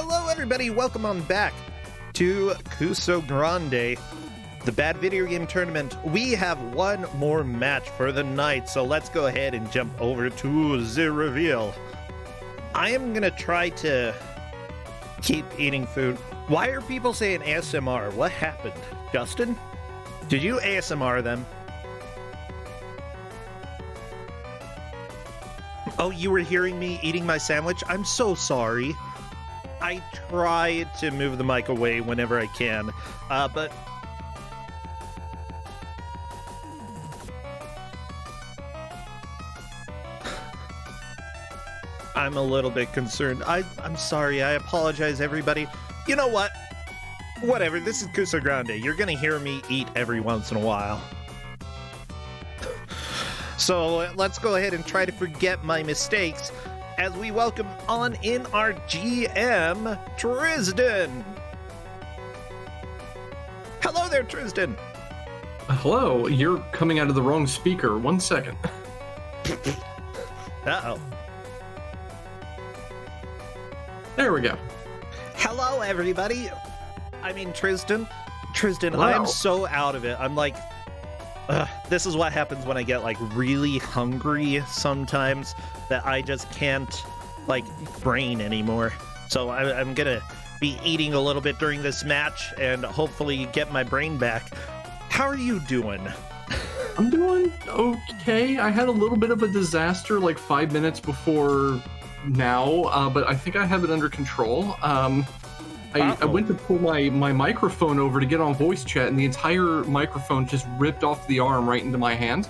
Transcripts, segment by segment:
Hello everybody, welcome on back to Kuso6rande, the Bad Video Game Tournament. We have one more match for the night, so let's go ahead and jump over to the reveal. I am gonna try to keep eating food. Why are people saying ASMR? What happened? Justin? Did you ASMR them? Oh, you were hearing me eating my sandwich? I'm so sorry. I try to move the mic away whenever I can, but I'm a little bit concerned. I'm sorry. I apologize, everybody. You know what? Whatever. This is Kuso6rande. You're gonna hear me eat every once in a while. So let's go ahead and try to forget my mistakes as we welcome on in our GM, Tristan. Hello there, Tristan. Hello, you're coming out of the wrong speaker. 1 second. Uh-oh. There we go. Hello, everybody. I mean, Tristan, Wow. I am so out of it. I'm like, this is what happens when I get like really hungry sometimes, that I just can't like brain anymore. So I'm gonna be eating a little bit during this match and hopefully get my brain back. How are you doing? I'm doing okay. I had a little bit of a disaster like 5 minutes before now, but I think I have it under control. I went to pull my microphone over to get on voice chat, and the entire microphone just ripped off the arm right into my hand.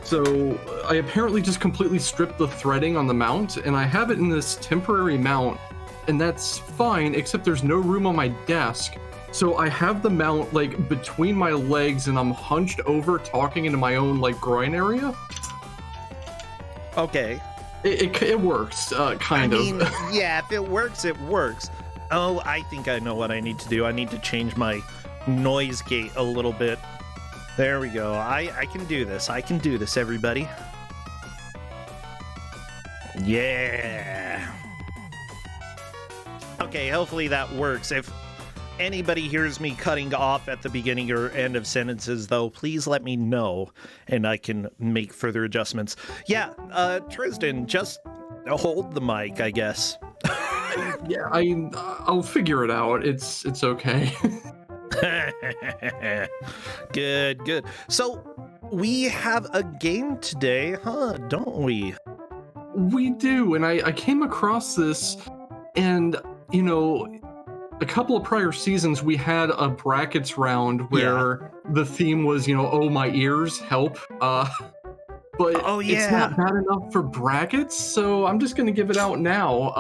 So I apparently just completely stripped the threading on the mount, and I have it in this temporary mount, and that's fine, except there's no room on my desk. So I have the mount like between my legs, and I'm hunched over talking into my own like groin area. Okay. It works, kind of. I mean, yeah, if it works, it works. Oh, I think I know what I need to do. I need to change my noise gate a little bit. There we go. I can do this. I can do this, everybody. Yeah. Okay, hopefully that works. If anybody hears me cutting off at the beginning or end of sentences, though, please let me know, and I can make further adjustments. Yeah, Tristan, just hold the mic, I guess. Yeah, I'll figure it out. It's okay. Good. So, we have a game today, huh, don't we? We do, and I came across this, and, you know, a couple of prior seasons we had a brackets round where the theme was, you know, oh my ears, help. But it's not bad enough for brackets, so I'm just gonna give it out now.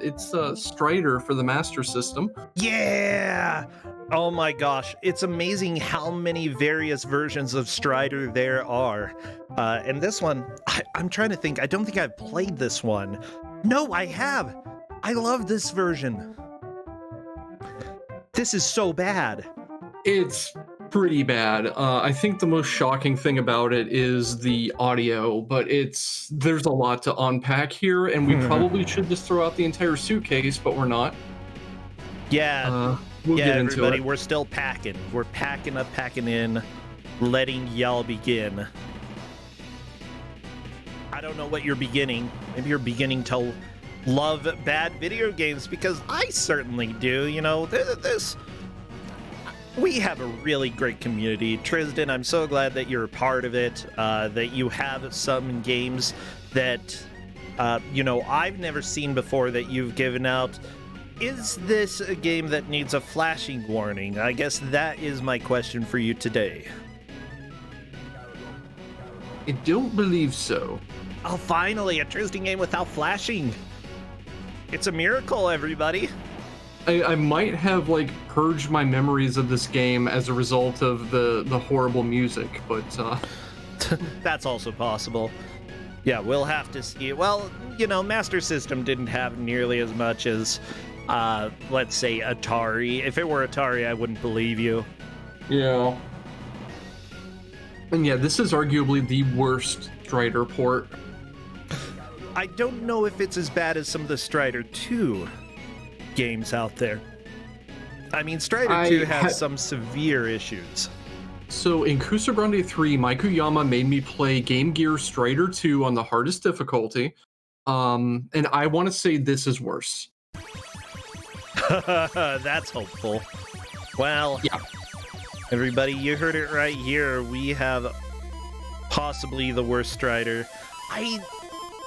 It's Strider for the Master System. Yeah! Oh my gosh, it's amazing how many various versions of Strider there are. And this one, I'm trying to think, I don't think I've played this one. No, I have! I love this version. This is so bad. It's pretty bad. I think the most shocking thing about it is the audio, but there's a lot to unpack here, and we probably should just throw out the entire suitcase, but we're not. Yeah, we'll get into everybody, it. we're still packing. We're packing up, packing in, letting y'all begin. I don't know what you're beginning. Maybe you're beginning to love bad video games, because I certainly do. You know, we have a really great community. Tristan, I'm so glad that you're a part of it, that you have some games that, you know, I've never seen before that you've given out. Is this a game that needs a flashing warning? I guess that is my question for you today. I don't believe so. Oh, finally, a Tristan game without flashing. It's a miracle, everybody. I might have like purged my memories of this game as a result of the horrible music, but that's also possible. Yeah, we'll have to see. Well, you know, Master System didn't have nearly as much as, let's say, Atari. If it were Atari, I wouldn't believe you. Yeah. And yeah, this is arguably the worst Strider port. I don't know if it's as bad as some of the Strider 2 games out there. I mean, Strider 2 has some severe issues. So in Kuso6rande 3, Maikuyama made me play Game Gear Strider 2 on the hardest difficulty. And I want to say this is worse. That's hopeful. Well, yeah. Everybody, you heard it right here. We have possibly the worst Strider. I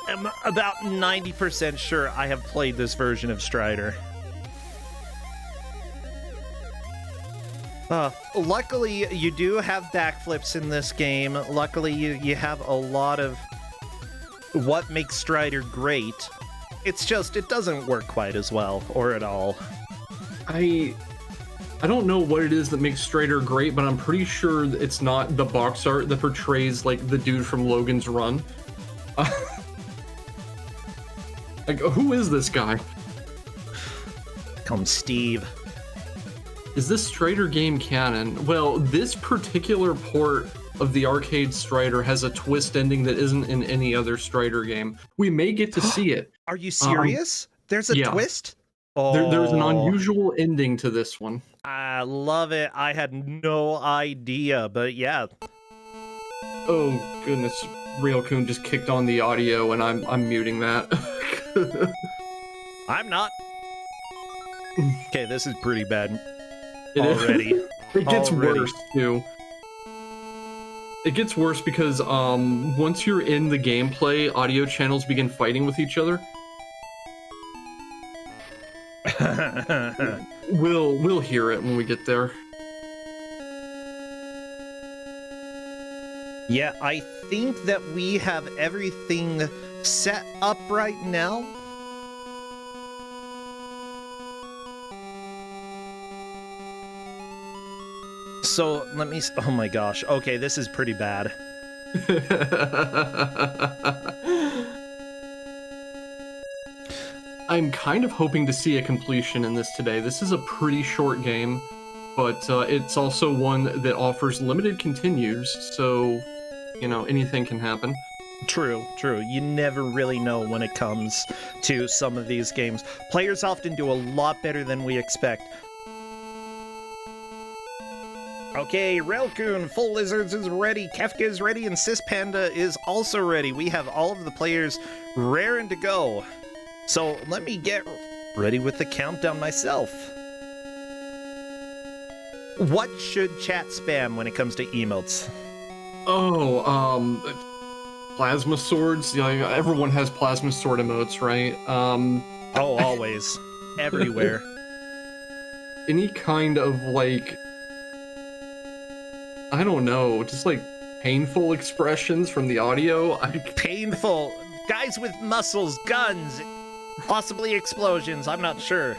am about 90% sure I have played this version of Strider. Luckily, you do have backflips in this game. Luckily, you have a lot of what makes Strider great. It's just, it doesn't work quite as well, or at all. I don't know what it is that makes Strider great, but I'm pretty sure it's not the box art that portrays, like, the dude from Logan's Run. Like, who is this guy? Call him Steve. Is this Strider game canon? Well, this particular port of the arcade Strider has a twist ending that isn't in any other Strider game. We may get to see it. Are you serious? There's a twist? Oh. There's an unusual ending to this one. I love it. I had no idea, but yeah. Oh, goodness. Railcoon just kicked on the audio, and I'm muting that. I'm not. Okay, this is pretty bad. It already. It gets worse, too. It gets worse because once you're in the gameplay, audio channels begin fighting with each other. We'll hear it when we get there. Yeah, I think that we have everything set up right now. So let me, oh my gosh. Okay, this is pretty bad. I'm kind of hoping to see a completion in this today. This is a pretty short game, but it's also one that offers limited continues, so, you know, anything can happen. True, true. You never really know when it comes to some of these games. Players often do a lot better than we expect. Okay, Railcoon, Full Lizards is ready, Kefka is ready, and Sis Panda is also ready. We have all of the players raring to go. So let me get ready with the countdown myself. What should chat spam when it comes to emotes? Oh, plasma swords. Yeah, everyone has plasma sword emotes, right? Oh, always. Everywhere. Any kind of, like, I don't know, just like painful expressions from the audio. Painful. Guys with muscles, guns, possibly explosions, I'm not sure.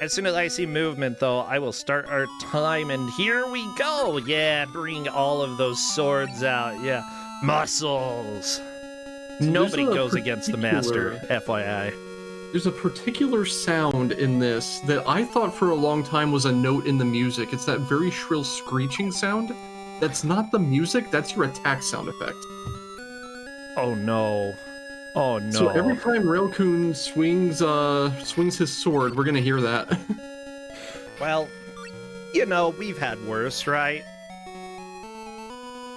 As soon as I see movement, though, I will start our time, and here we go! Yeah, bring all of those swords out, yeah. Muscles! So nobody goes against the master, FYI. There's a particular sound in this that I thought for a long time was a note in the music. It's that very shrill screeching sound. That's not the music, that's your attack sound effect. Oh no. Oh no. So every time Railcoon swings his sword, we're gonna hear that. Well, you know, we've had worse, right?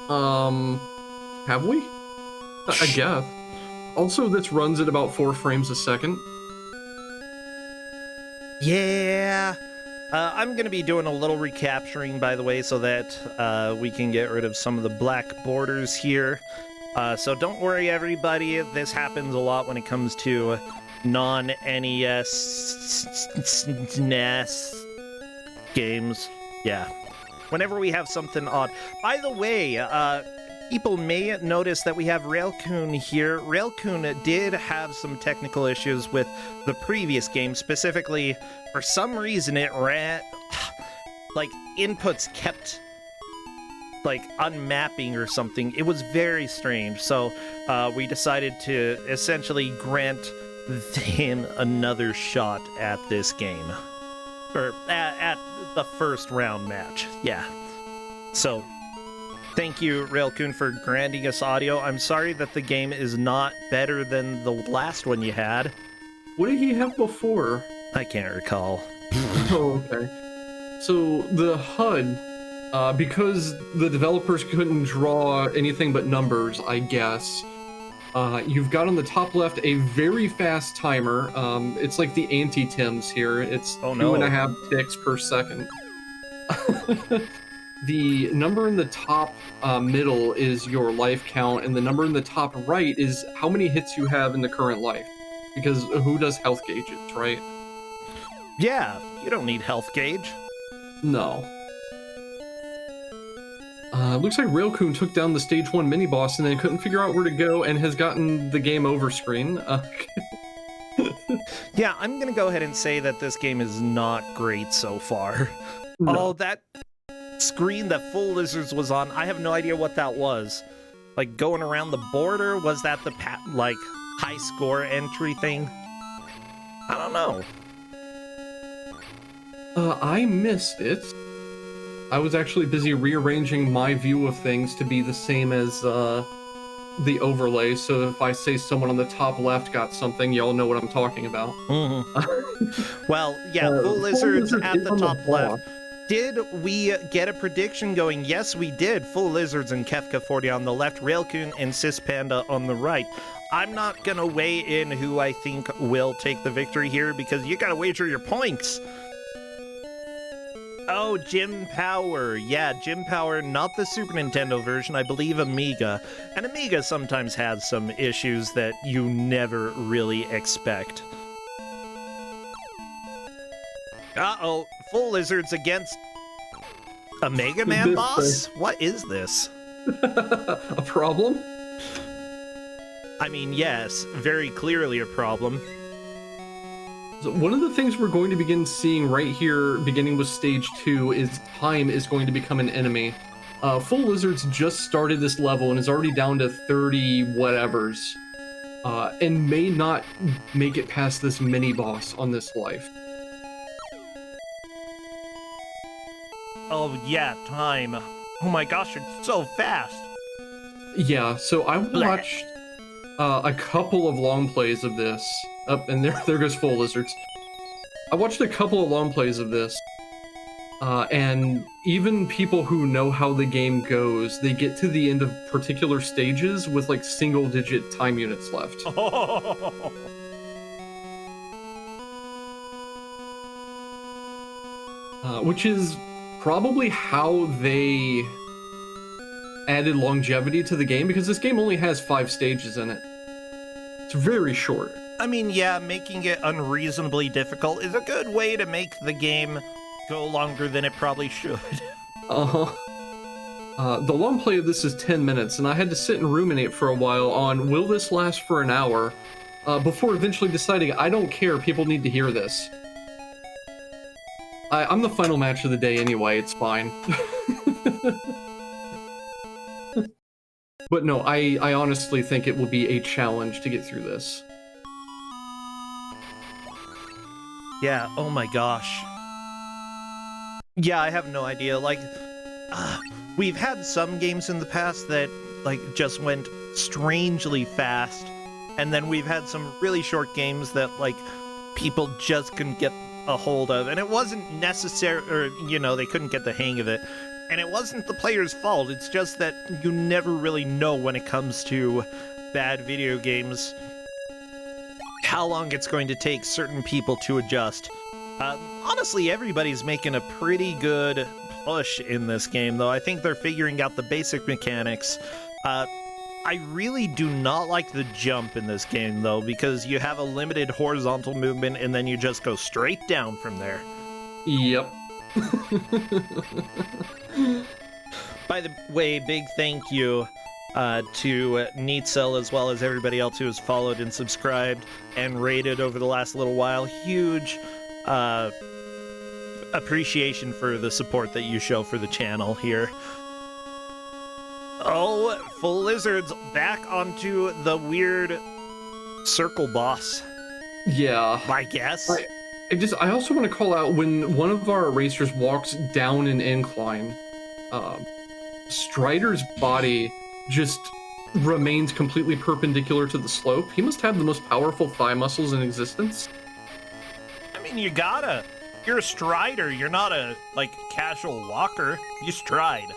Have we? I guess. Also, this runs at about 4 frames a second. Yeah. I'm going to be doing a little recapturing, by the way, so that we can get rid of some of the black borders here. So don't worry, everybody. This happens a lot when it comes to non-NES SNES games. Yeah. Whenever we have something odd. By the way, people may notice that we have Railcoon here. Railcoon did have some technical issues with the previous game. Specifically, for some reason, it ran... like, inputs kept, like, unmapping or something. It was very strange. So, we decided to essentially grant him another shot at this game. Or at the first round match. Yeah. So... Thank you, Railcoon, for granting us audio. I'm sorry that the game is not better than the last one you had. What did he have before? I can't recall. Oh, okay. So the HUD, because the developers couldn't draw anything but numbers, I guess, you've got on the top left a very fast timer. It's like the anti-Tims here. It's 2.5 ticks per second. The number in the top middle is your life count, and the number in the top right is how many hits you have in the current life. Because who does health gauges, right? Yeah, you don't need health gauge. No. Looks like Railcoon took down the stage 1 mini-boss and then couldn't figure out where to go and has gotten the game over screen. Yeah, I'm gonna go ahead and say that this game is not great so far. No. Oh, that screen that Full Lizards was on, I have no idea what that was. Like, going around the border? Was that the, high score entry thing? I don't know. I missed it. I was actually busy rearranging my view of things to be the same as the overlay, so if I say someone on the top left got something, y'all know what I'm talking about. Mm-hmm. Well, yeah, Full Lizards at the top left. Did we get a prediction going? Yes, we did. Full Lizards and Kefka40 on the left, Railcoon and Sis Panda on the right. I'm not going to weigh in who I think will take the victory here because you got to wager your points. Oh, Jim Power. Yeah, Jim Power, not the Super Nintendo version, I believe Amiga. And Amiga sometimes has some issues that you never really expect. Uh-oh, Full Lizards against a Mega Man boss? What is this? A problem? I mean, yes, very clearly a problem. So one of the things we're going to begin seeing right here, beginning with stage 2, is time is going to become an enemy. Full Lizards just started this level and is already down to 30 whatevers, and may not make it past this mini-boss on this life. Oh yeah, time. Oh my gosh, it's so fast. Yeah, so I watched a couple of long plays of this. And there goes Full Lizards. I watched a couple of long plays of this, and even people who know how the game goes, they get to the end of particular stages with like single-digit time units left. Which is probably how they added longevity to the game, because this game only has 5 stages in it. It's very short. I mean, yeah, making it unreasonably difficult is a good way to make the game go longer than it probably should. The long play of this is 10 minutes, and I had to sit and ruminate for a while on, will this last for an hour? Before eventually deciding, I don't care, people need to hear this. I'm the final match of the day anyway, it's fine. But no, I honestly think it will be a challenge to get through this. Yeah, oh my gosh. Yeah, I have no idea. Like, we've had some games in the past that, like, just went strangely fast, and then we've had some really short games that, like, people just couldn't get a hold of, and it wasn't necessary, or, you know, they couldn't get the hang of it. And it wasn't the player's fault, it's just that you never really know when it comes to bad video games how long it's going to take certain people to adjust. Honestly, everybody's making a pretty good push in this game, though. I think they're figuring out the basic mechanics. I really do not like the jump in this game, though, because you have a limited horizontal movement and then you just go straight down from there. Yep. By the way, big thank you to Neatcell, as well as everybody else who has followed and subscribed and rated over the last little while. Huge appreciation for the support that you show for the channel here. Oh, Full Lizards back onto the weird circle boss. Yeah. I guess. I also want to call out when one of our racers walks down an incline. Strider's body just remains completely perpendicular to the slope. He must have the most powerful thigh muscles in existence. I mean, you gotta. You're a strider. You're not a, like, casual walker. You stride.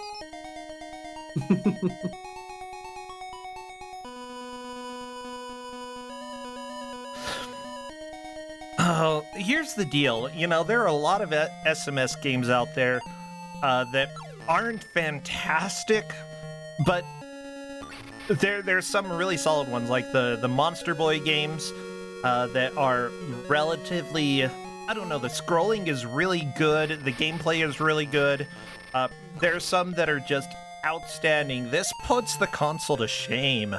Oh, here's the deal. You know, there are a lot of SMS games out there that aren't fantastic, but there's some really solid ones, like the Monster Boy games that are relatively, I don't know, the scrolling is really good, the gameplay is really good. There's some that are just outstanding. This puts the console to shame.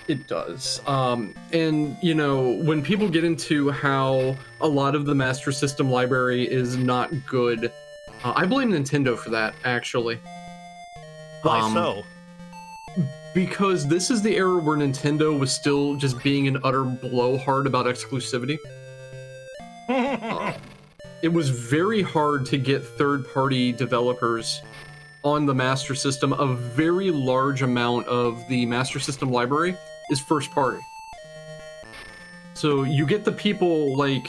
It does. And, you know, when people get into how a lot of the Master System library is not good, I blame Nintendo for that, actually. Why so? Because this is the era where Nintendo was still just being an utter blowhard about exclusivity. It was very hard to get third-party developers on the Master System. A very large amount of the Master System library is first party. So you get the people like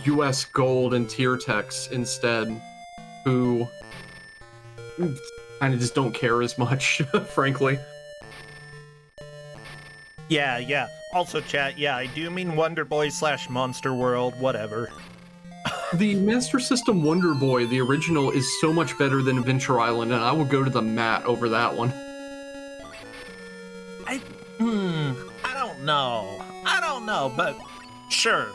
US Gold and Tiertex instead, who kind of just don't care as much, frankly. Yeah. Also, chat, yeah, I do mean Wonder Boy / Monster World, whatever. The Master System Wonder Boy, the original, is so much better than Adventure Island, and I will go to the mat over that one. I don't know, but sure.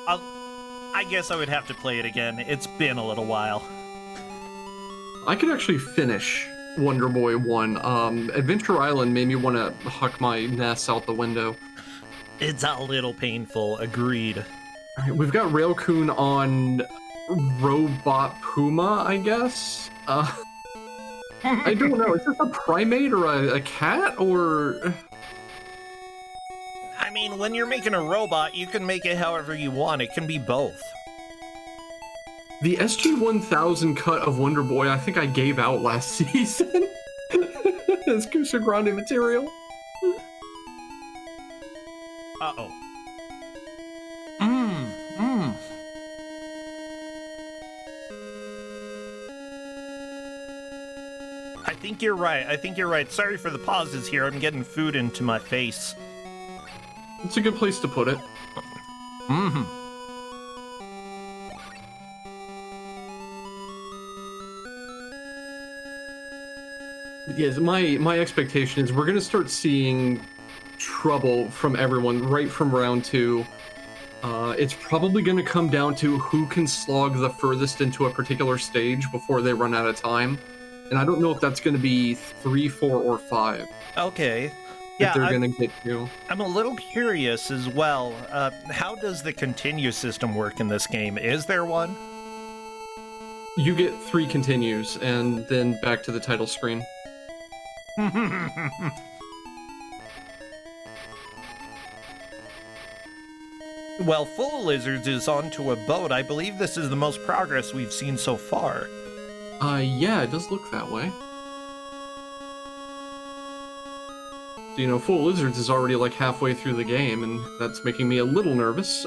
I guess I would have to play it again. It's been a little while. I could actually finish Wonder Boy 1. Adventure Island made me want to huck my NES out the window. It's a little painful, agreed. All right, we've got Railcoon on Robot Puma, I guess? I don't know. Is this a primate or a cat, or... I mean, when you're making a robot, you can make it however you want. It can be both. The SG-1000 cut of Wonder Boy, I think I gave out last season. It's Kuso6rande material. Uh-oh. I think you're right. Sorry for the pauses here. I'm getting food into my face. It's a good place to put it. Yes, my expectation is we're going to start seeing trouble from everyone right from round 2. It's probably going to come down to who can slog the furthest into a particular stage before they run out of time. And I don't know if that's going to be 3, 4, or 5. Okay. Yeah, they're going to get to. I'm a little curious as well. How does the continue system work in this game? Is there one? You get 3 continues, and then back to the title screen. Well, Full of Lizards is onto a boat. I believe this is the most progress we've seen so far. Yeah, it does look that way. So, you know, Full of Lizards is already like halfway through the game, and that's making me a little nervous.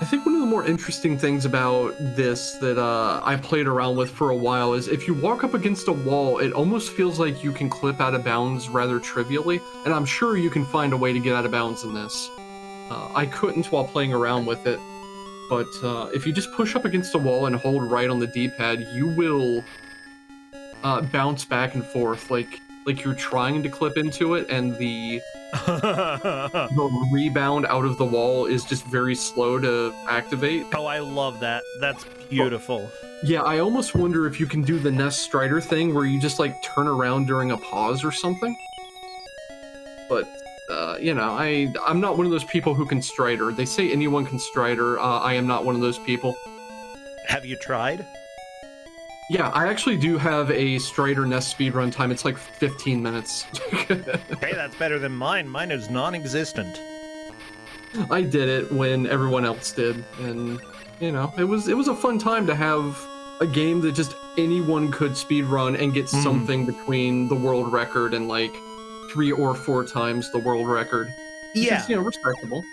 I think one of the more interesting things about this that I played around with for a while is if you walk up against a wall, it almost feels like you can clip out of bounds rather trivially, and I'm sure you can find a way to get out of bounds in this. I couldn't while playing around with it, but if you just push up against a wall and hold right on the D-pad, you will bounce back and forth like you're trying to clip into it, and the rebound out of the wall is just very slow to activate. Oh, I love that. That's beautiful. Yeah, I almost wonder if you can do the Nest Strider thing where you just like turn around during a pause or something. But, you know, I'm not one of those people who can Strider. They say anyone can Strider. I am not one of those people. Have you tried? Yeah, I actually do have a Strider Nest speedrun time. It's like 15 minutes. Hey, that's better than mine. Mine is non-existent. I did it when everyone else did, and you know, it was a fun time to have a game that just anyone could speedrun and get something between the world record and like 3 or 4 times the world record. Which Yeah, is, you know, respectable.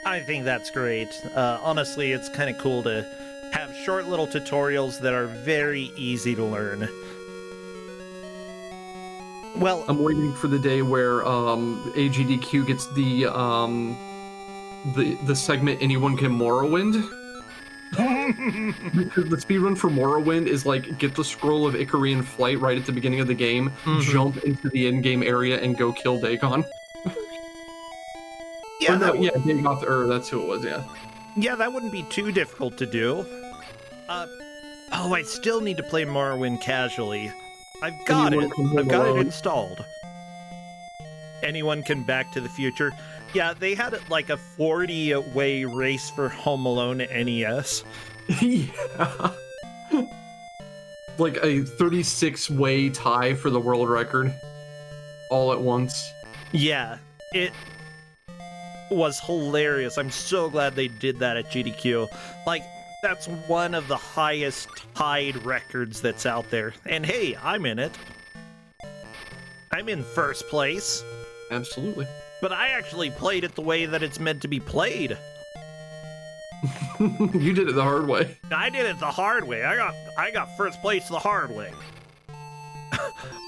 I think that's great. Honestly, it's kind of cool to have short little tutorials that are very easy to learn. Well, I'm waiting for the day where AGDQ gets the segment anyone can Morrowind. Because the speedrun for Morrowind is like get the scroll of Icarian Flight right at the beginning of the game, jump into the in-game area, and go kill Dagon. yeah, Dagoth, that's who it was, yeah. Yeah, that wouldn't be too difficult to do. Oh, I still need to play Morrowind casually. I've got it. I've got it installed. Anyone can Back to the Future. Yeah, they had like a 40-way race for Home Alone NES. Yeah. Like a 36-way tie for the world record. All at once. Yeah, it was hilarious. I'm so glad they did that at GDQ. Like, that's one of the highest tied records that's out there. And hey, I'm in it. I'm in first place. Absolutely. But I actually played it the way that it's meant to be played. You did it the hard way. I did it the hard way. I got first place the hard way.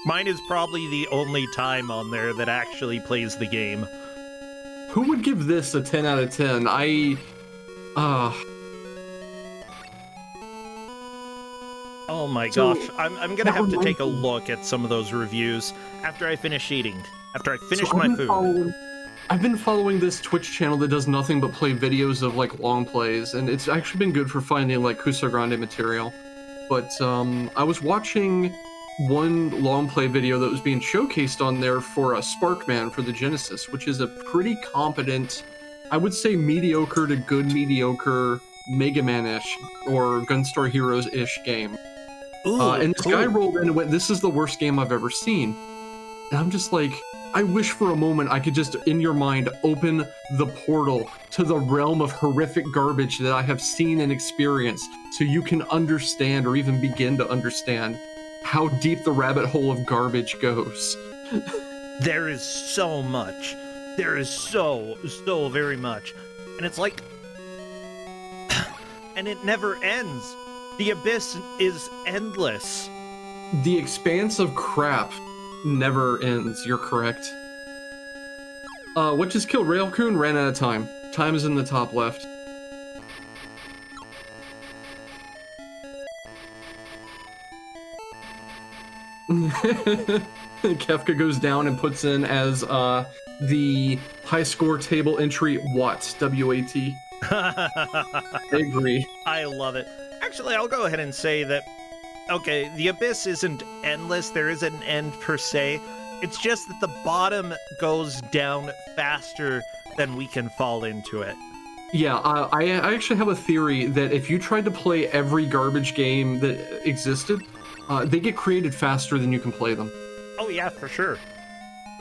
Mine is probably the only time on there that actually plays the game. Who would give this a 10 out of 10? Oh my gosh, I'm gonna have to take a look at some of those reviews after I finish eating. After I finish my food. I've been following this Twitch channel that does nothing but play videos of like long plays, and it's actually been good for finding like Kuso6rande material. But I was watching one long play video that was being showcased on there for a Sparkman for the Genesis, which is a pretty competent, I would say mediocre to good mediocre Mega Man-ish or Gunstar Heroes-ish game. Ooh, and this guy rolled in and went, "This is the worst game I've ever seen." And I'm just like, I wish for a moment I could just, in your mind, open the portal to the realm of horrific garbage that I have seen and experienced so you can understand or even begin to understand how deep the rabbit hole of garbage goes. There is so much. There is so very much. And it's like... and it never ends. The abyss is endless. The expanse of crap never ends, you're correct. What just killed Railcoon? Ran out of time. Time is in the top left. Kefka goes down and puts in as the high score table entry what? W-A-T. I agree. I love it. Actually, I'll go ahead and say that, okay, the abyss isn't endless. There isn't an end per se. It's just that the bottom goes down faster than we can fall into it. Yeah, I actually have a theory that if you tried to play every garbage game that existed, they get created faster than you can play them. Oh yeah, for sure.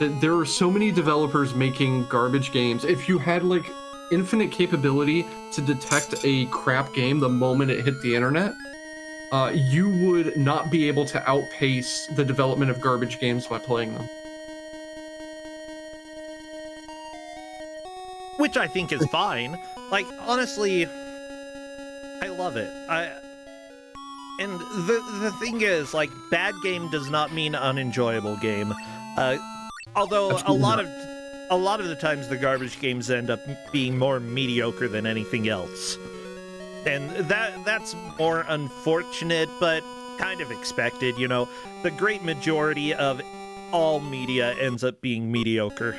There are so many developers making garbage games. If you had like infinite capability to detect a crap game the moment it hit the internet, you would not be able to outpace the development of garbage games by playing them. Which I think is fine. Like, honestly, I love it. And the thing is, like, bad game does not mean unenjoyable game. Although a lot of the times the garbage games end up being more mediocre than anything else. And that's more unfortunate, but kind of expected, you know. The great majority of all media ends up being mediocre.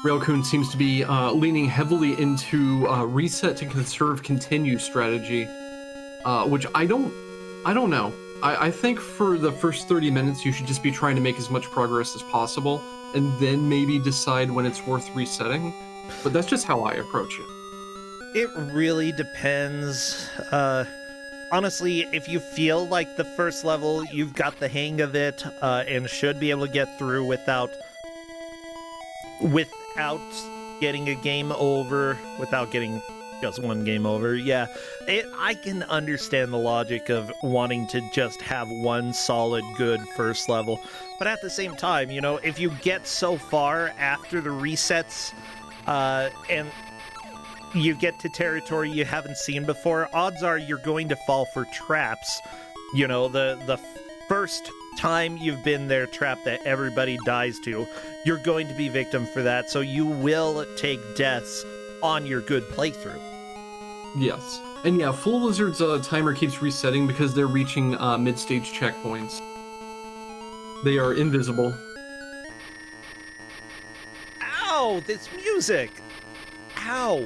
Railcoon seems to be leaning heavily into reset to conserve continue strategy, which I don't know. I think for the first 30 minutes you should just be trying to make as much progress as possible, and then maybe decide when it's worth resetting. But that's just how I approach it. It really depends. honestly, if you feel like the first level, you've got the hang of it, and should be able to get through without getting a game over, without getting just one game over. Yeah, I can understand the logic of wanting to just have one solid, good first level. But at the same time, you know, if you get so far after the resets, and you get to territory you haven't seen before, odds are you're going to fall for traps. You know, the first time you've been there, trap that everybody dies to, you're going to be victim for that, so you will take deaths on your good playthrough. Yes. And yeah, Full Lizard's timer keeps resetting because they're reaching mid-stage checkpoints. They are invisible. Ow! This music! Ow!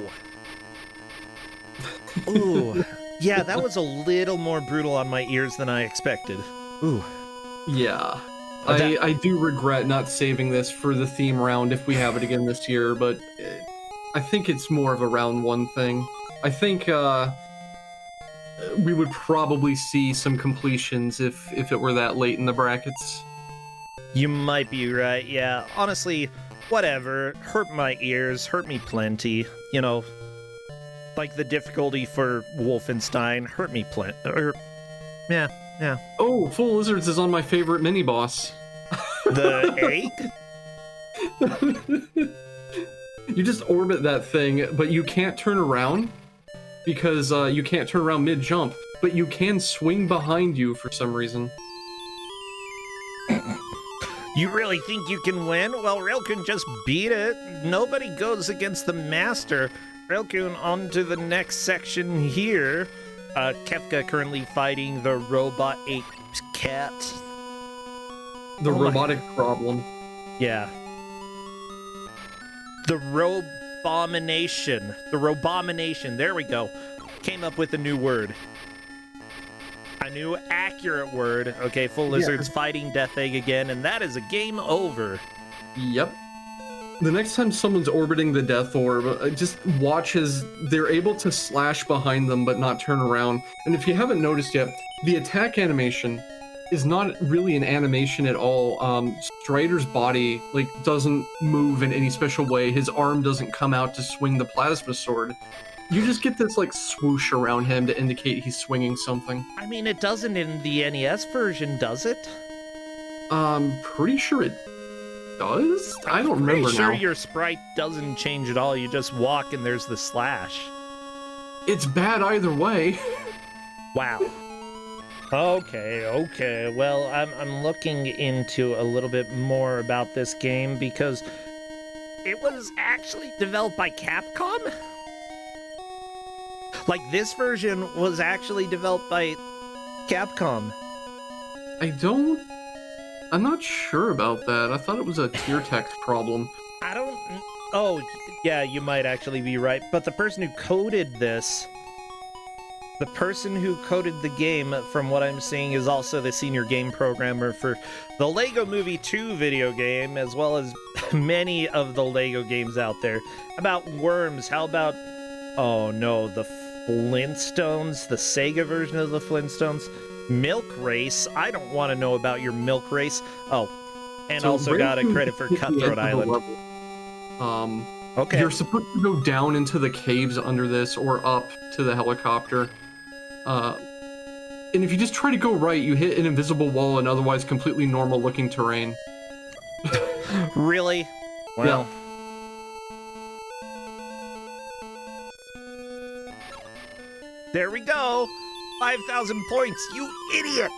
Ooh. Yeah, that was a little more brutal on my ears than I expected. Ooh. Yeah. I do regret not saving this for the theme round if we have it again this year, but I think it's more of a round one thing. I think we would probably see some completions if it were that late in the brackets. You might be right, yeah. Honestly, whatever. Hurt my ears, hurt me plenty. You know, like the difficulty for Wolfenstein hurt me plenty. Yeah. Oh, Full Lizards is on my favorite mini-boss. The egg? You just orbit that thing, but you can't turn around because you can't turn around mid-jump, but you can swing behind you for some reason. You really think you can win? Well, Railkun just beat it. Nobody goes against the master. Railkun, on to the next section here. Kefka currently fighting the robot ape cat. The robotic problem. Yeah. The Robomination. The Robomination. There we go. Came up with a new word. A new accurate word. Okay, Full Lizard's fighting Death Egg again, and that is a game over. Yep. The next time someone's orbiting the Death Orb, just watch as they're able to slash behind them but not turn around. And if you haven't noticed yet, the attack animation is not really an animation at all. Strider's body doesn't move in any special way. His arm doesn't come out to swing the plasma sword. You just get this swoosh around him to indicate he's swinging something. I mean, it doesn't in the NES version, does it? Pretty sure it does? I don't remember now. Pretty sure your sprite doesn't change at all. You just walk and there's the slash. It's bad either way. Wow. Okay. Well, I'm looking into a little bit more about this game because it was actually developed by Capcom? Like, this version was actually developed by Capcom. I'm not sure about that. I thought it was a tier text problem. Oh, yeah, you might actually be right. But the person who coded this, the person who coded the game, from what I'm seeing, is also the senior game programmer for the Lego Movie 2 video game, as well as many of the Lego games out there. How about Worms? How about, oh no, the Flintstones, the Sega version of the Flintstones? Milk Race? I don't want to know about your Milk Race. Oh, and so also got a credit for Cutthroat Island. Okay. You're supposed to go down into the caves under this or up to the helicopter. And if you just try to go right, you hit an invisible wall and otherwise completely normal looking terrain. Really? Well. Yeah. There we go. 5,000 points, you idiot!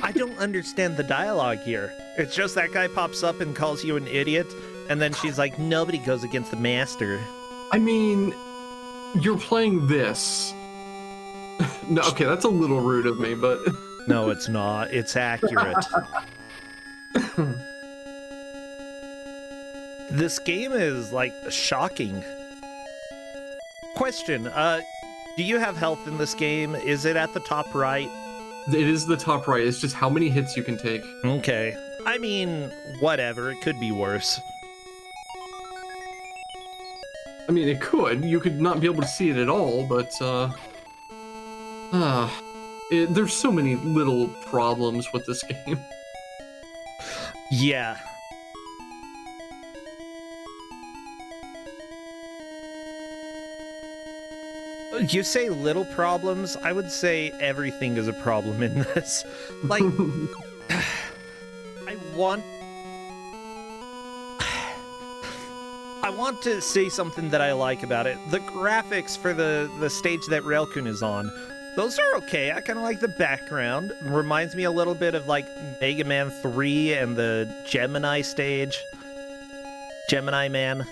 I don't understand the dialogue here. It's just that guy pops up and calls you an idiot, and then she's like, nobody goes against the master. I mean, you're playing this. No, okay, that's a little rude of me, but... No, it's not. It's accurate. This game is, shocking. Question, do you have health in this game? Is it at the top right? It is the top right. It's just how many hits you can take. Okay. I mean, whatever. It could be worse. I mean, it could. You could not be able to see it at all, but, There's so many little problems with this game. Yeah. You say little problems, I would say everything is a problem in this. Like, I want to say something that I like about it. The graphics for the stage that Railkun is on, those are okay. I kind of like the background. Reminds me a little bit of like Mega Man 3 and the Gemini stage. Gemini Man.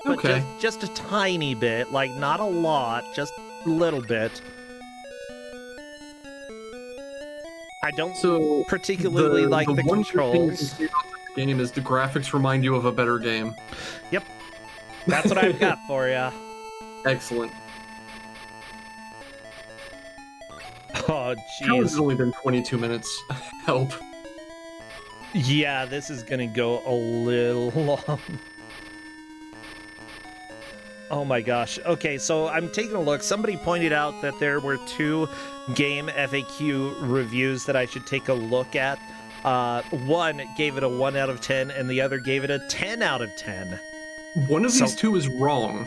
But Okay. just a tiny bit, like not a lot, just a little bit. I don't particularly like the controls. Thing game is the graphics remind you of a better game. Yep. That's what I've got for ya. Excellent. Oh, How has jeez. it only been 22 minutes? Help. Yeah, this is gonna go a little long. Oh my gosh. Okay, so I'm taking a look. Somebody pointed out that there were 2 game FAQ reviews that I should take a look at. One gave it a 1 out of 10, and the other gave it a 10 out of 10. One of these two is wrong.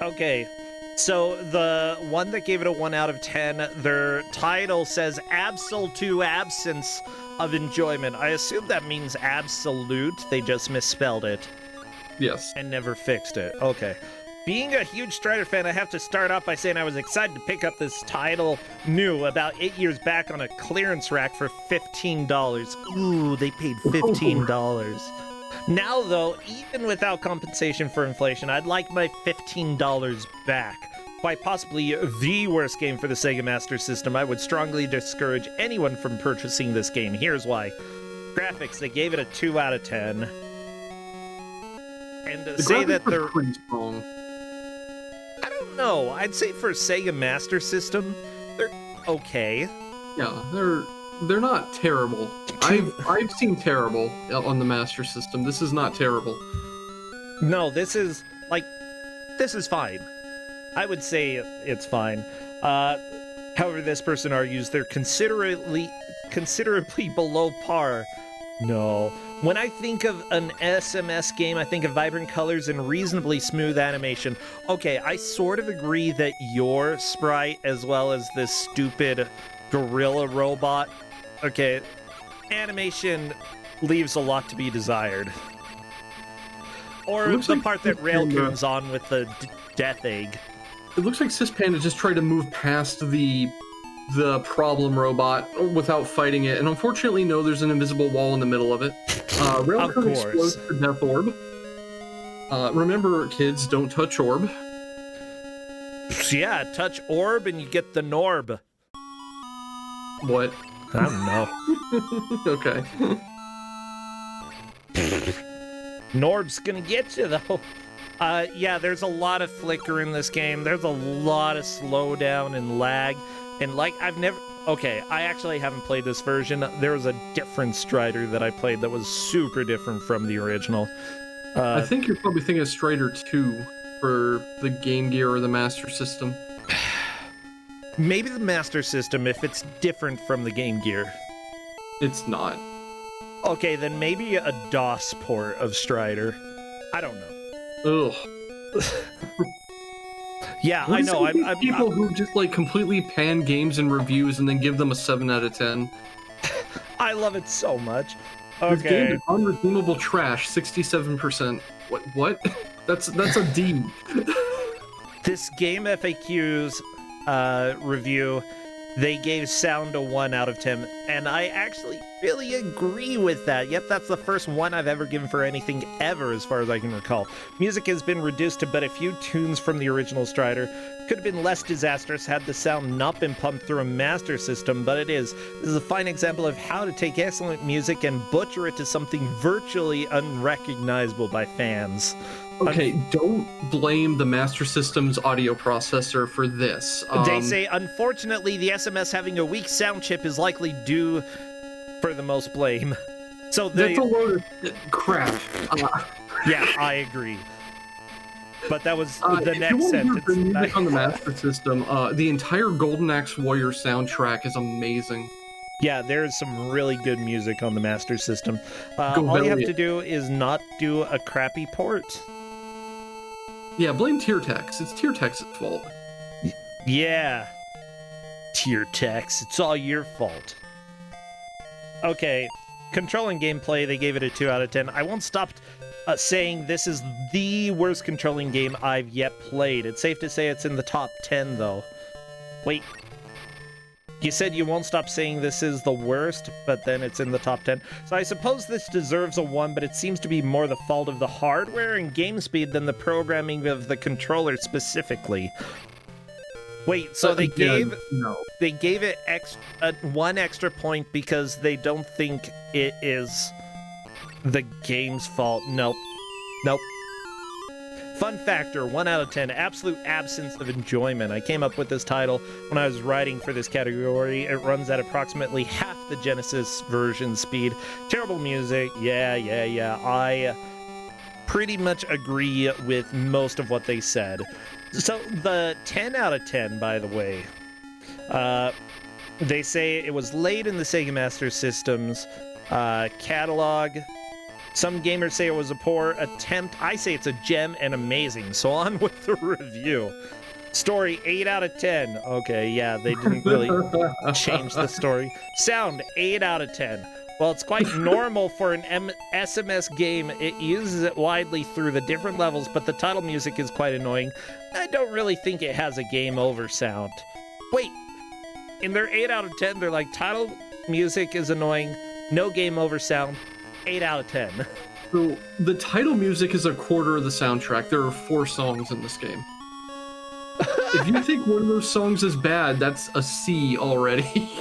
Okay, so the one that gave it a 1 out of 10, their title says absolute absence of enjoyment. I assume that means absolute. They just misspelled it. Yes. And never fixed it. Okay. Being a huge Strider fan, I have to start off by saying I was excited to pick up this title new about 8 years back on a clearance rack for $15. Ooh, they paid $15. Now, though, even without compensation for inflation, I'd like my $15 back. Quite possibly the worst game for the Sega Master System. I would strongly discourage anyone from purchasing this game. Here's why. Graphics, they gave it a 2 out of 10. And to say that they're pretty strong. I don't know. I'd say for Sega Master System, they're okay. Yeah, they're not terrible. I've seen terrible on the Master System. This is not terrible. No, this is fine. I would say it's fine. However, this person argues they're considerably below par. No. When I think of an SMS game, I think of vibrant colors and reasonably smooth animation. Okay, I sort of agree that your sprite, as well as this stupid gorilla robot, okay, animation leaves a lot to be desired. Or the like part that Railkun's on with the death egg. It looks like Cispanda just tried to move past the problem robot without fighting it, and unfortunately, no, there's an invisible wall in the middle of it. Railgun explodes the death orb. Remember, kids, don't touch orb. Yeah, touch orb and you get the Norb. What? I don't know. Okay. Norb's gonna get you, though. Yeah, there's a lot of flicker in this game. There's a lot of slowdown and lag. And okay, I actually haven't played this version. There was a different Strider that I played that was super different from the original. I think you're probably thinking of Strider 2 for the Game Gear or the Master System. Maybe the Master System if it's different from the Game Gear. It's not. Okay, then maybe a DOS port of Strider. I don't know. Ugh. Yeah, I know. I'm people who just like completely pan games and reviews and then give them a 7 out of 10. I love it so much. This game Okay. is unredeemable trash, 67%. What? That's a D. This game FAQ's review, they gave sound a 1 out of 10, and I actually really agree with that. Yep, that's the first one I've ever given for anything ever, as far as I can recall. Music has been reduced to but a few tunes from the original Strider. Could have been less disastrous had the sound not been pumped through a Master System, but it is. This is a fine example of how to take excellent music and butcher it to something virtually unrecognizable by fans. Okay, don't blame the Master System's audio processor for this. They say, unfortunately, the SMS having a weak sound chip is likely due for the most blame. So that's a load of crap. Yeah, I agree. but that was the if next you want to hear sentence. the music on the Master System, the entire Golden Axe Warrior soundtrack is amazing. Yeah, there's some really good music on the Master System. All you have to do is not do a crappy port. Yeah, blame Tiertex. It's Tiertex's fault. Yeah. Tiertex, it's all your fault. Okay, controlling gameplay, they gave it a 2 out of 10. I won't stop saying this is the worst controlling game I've yet played. It's safe to say it's in the top 10, though. Wait. You said you won't stop saying this is the worst, but then it's in the top 10. So I suppose this deserves a 1, but it seems to be more the fault of the hardware and game speed than the programming of the controller specifically. Wait, so they gave it 1 extra point because they don't think it is the game's fault. Nope. Fun factor, 1 out of 10, absolute absence of enjoyment. I came up with this title when I was writing for this category. It runs at approximately half the Genesis version speed. Terrible music, yeah. I pretty much agree with most of what they said. So the 10 out of 10, by the way, they say it was late in the Sega Master System's catalog. Some gamers say it was a poor attempt. I say it's a gem and amazing, so on with the review. Story, 8 out of 10. Okay, yeah, they didn't really change the story. Sound, 8 out of 10. Well, it's quite normal for an SMS game. It uses it widely through the different levels, but the title music is quite annoying. I don't really think it has a game over sound. Wait, in their 8 out of 10, they're like, title music is annoying, no game over sound. 8 out of 10. So the title music is a quarter of the soundtrack. There are 4 songs in this game. If you think one of those songs is bad, that's a C already.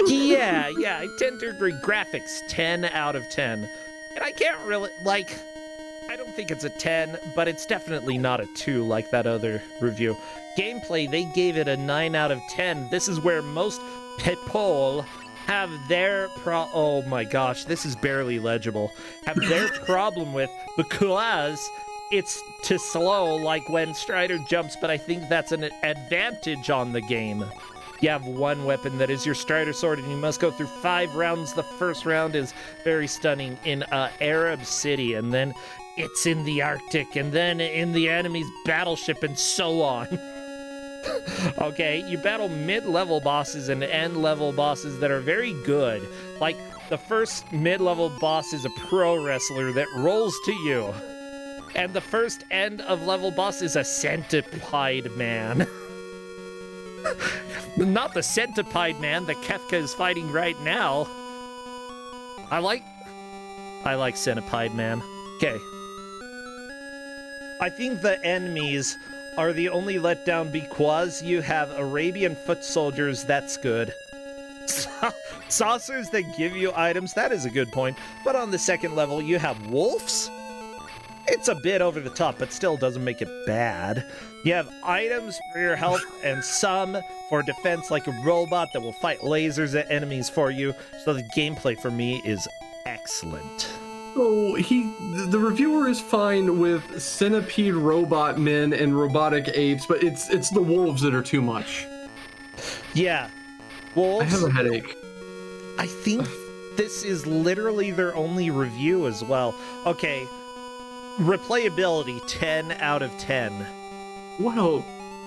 yeah, I tend to agree. Graphics, 10 out of 10. And I can't really, I don't think it's a 10, but it's definitely not a 2 like that other review. Gameplay, they gave it a 9 out of 10. This is where most people have their oh my gosh, this is barely legible. Have their problem with, because it's too slow, like when Strider jumps, but I think that's an advantage on the game. You have 1 weapon that is your Strider sword, and you must go through 5 rounds. The first round is very stunning in an Arab city, and then it's in the Arctic, and then in the enemy's battleship, and so on. Okay, you battle mid-level bosses and end-level bosses that are very good. Like, the first mid-level boss is a pro wrestler that rolls to you. And the first end-of-level boss is a centipede man. Not the centipede man that Kefka is fighting right now. I like centipede man. Okay. I think the enemies are the only letdown because you have Arabian foot soldiers. That's good. Saucers that give you items, that is a good point. But on the second level, you have wolves? It's a bit over the top, but still doesn't make it bad. You have items for your health and some for defense, like a robot that will fight lasers at enemies for you. So the gameplay for me is excellent. So the reviewer is fine with centipede robot men and robotic apes, but it's the wolves that are too much. Yeah, wolves. I have a headache. I think this is literally their only review as well. Okay, replayability, 10 out of 10. Wow.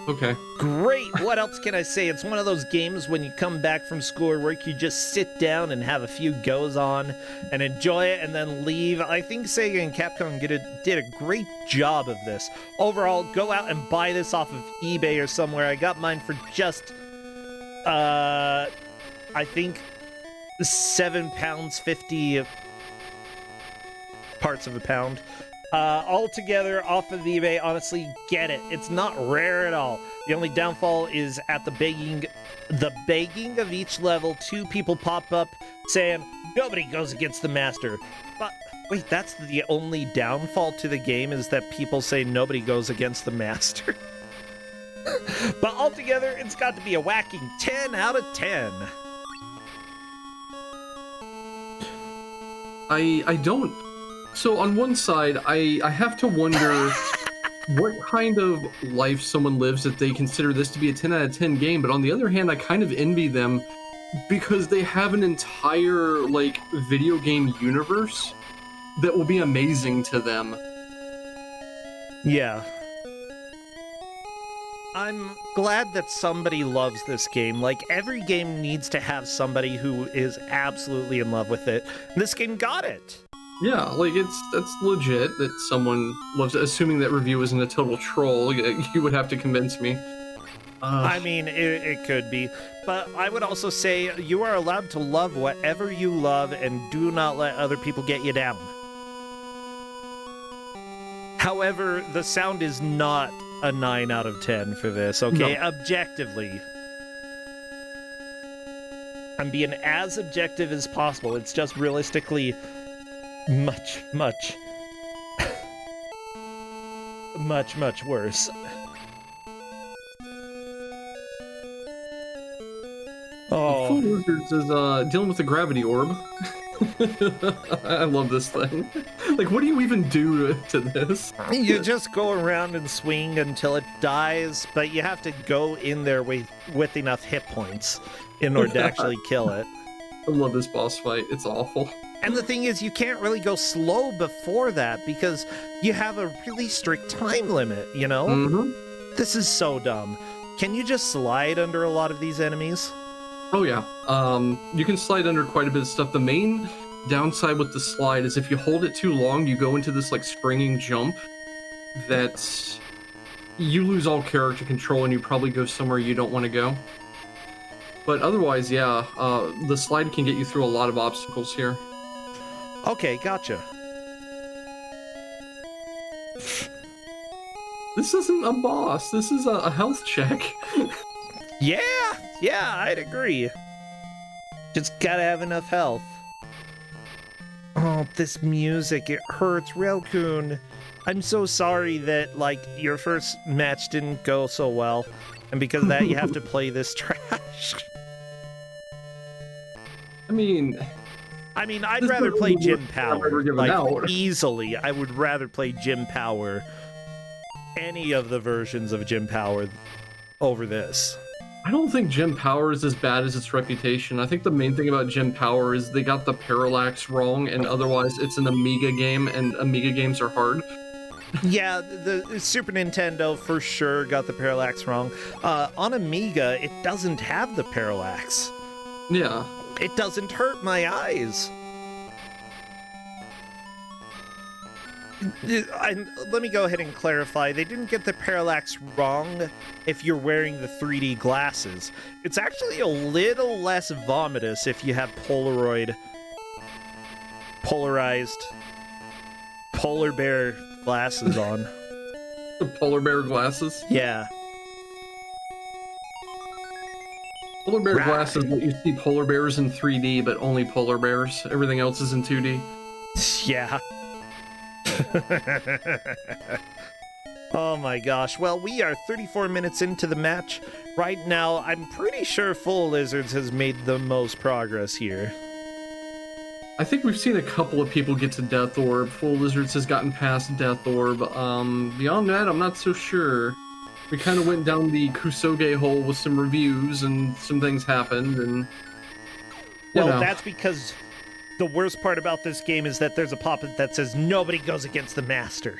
Okay. Great. What else can I say? It's one of those games when you come back from school or work, you just sit down and have a few goes on and enjoy it and then leave. I think Sega and Capcom did a great job of this. Overall, go out and buy this off of eBay or somewhere. I got mine for just, I think £7.50 parts of a pound. Altogether off of eBay, honestly, get it. It's not rare at all. The only downfall is at the begging of each level, 2 people pop up saying, nobody goes against the master. But wait, that's the only downfall to the game, is that people say nobody goes against the master. But altogether, it's got to be a whacking 10 out of 10. I don't. So on one side, I have to wonder what kind of life someone lives if they consider this to be a 10 out of 10 game, but on the other hand, I kind of envy them because they have an entire like video game universe that will be amazing to them. Yeah. I'm glad that somebody loves this game. Like, every game needs to have somebody who is absolutely in love with it. This game got it. Yeah, like that's legit that someone loves it. Assuming that review isn't a total troll, you would have to convince me. I mean, it could be. But I would also say you are allowed to love whatever you love and do not let other people get you down. However, the sound is not a 9 out of 10 for this, okay? No. Objectively. I'm being as objective as possible. It's just realistically much, much, much worse. Oh. Full Lizards is dealing with the gravity orb. I love this thing. Like, what do you even do to this? You just go around and swing until it dies, but you have to go in there with enough hit points in order to actually kill it. I love this boss fight. It's awful. And the thing is, you can't really go slow before that because you have a really strict time limit, you know? Mm-hmm. This is so dumb. Can you just slide under a lot of these enemies? Oh yeah, you can slide under quite a bit of stuff. The main downside with the slide is if you hold it too long, you go into this like springing jump that you lose all character control and you probably go somewhere you don't want to go. But otherwise, yeah, the slide can get you through a lot of obstacles here. Okay, gotcha. This isn't a boss, this is a health check. Yeah, I'd agree. Just gotta have enough health. Oh, this music, it hurts, Relkun. I'm so sorry that, like, your first match didn't go so well, and because of that, you have to play this trash. I mean, I'd rather play Jim Power. Like, easily, I would rather play Jim Power, any of the versions of Jim Power, over this. I don't think Jim Power is as bad as its reputation. I think the main thing about Jim Power is they got the parallax wrong, and otherwise it's an Amiga game, and Amiga games are hard. Yeah, the Super Nintendo for sure got the parallax wrong. On Amiga, it doesn't have the parallax. Yeah. It doesn't hurt my eyes. Let me go ahead and clarify. They didn't get the parallax wrong if you're wearing the 3D glasses. It's actually a little less vomitous if you have polarized polar bear glasses on. The polar bear glasses? Yeah. Polar bear glasses let you see polar bears in 3D, but only polar bears. Everything else is in 2D. Yeah. Oh my gosh. Well, we are 34 minutes into the match. Right now, I'm pretty sure Full Lizards has made the most progress here. I think we've seen a couple of people get to Death Orb. Full Lizards has gotten past Death Orb. Beyond that, I'm not so sure. We kind of went down the Kuso6rande hole with some reviews, and some things happened, and... Well, that's because the worst part about this game is that there's a pop-up that says nobody goes against the master.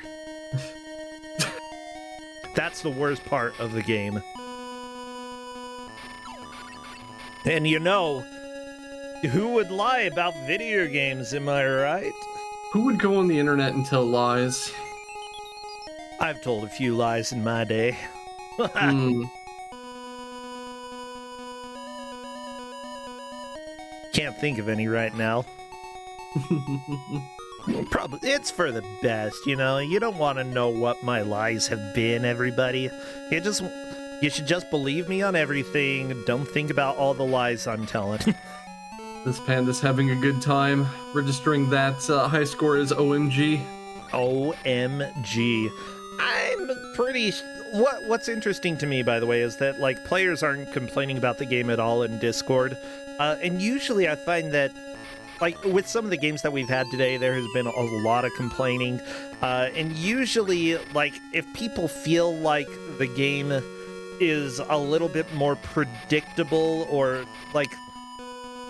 That's the worst part of the game. And you know, who would lie about video games, am I right? Who would go on the internet and tell lies? I've told a few lies in my day. Can't think of any right now. Probably it's for the best, you know. You don't want to know what my lies have been, everybody. You should just believe me on everything. Don't think about all the lies I'm telling. This panda's having a good time, registering that high score as OMG. OMG. I'm pretty... What's interesting to me, by the way, is that, like, players aren't complaining about the game at all in Discord. And usually I find that like with some of the games that we've had today, there has been a lot of complaining, and usually, like, if people feel like the game is a little bit more predictable, or like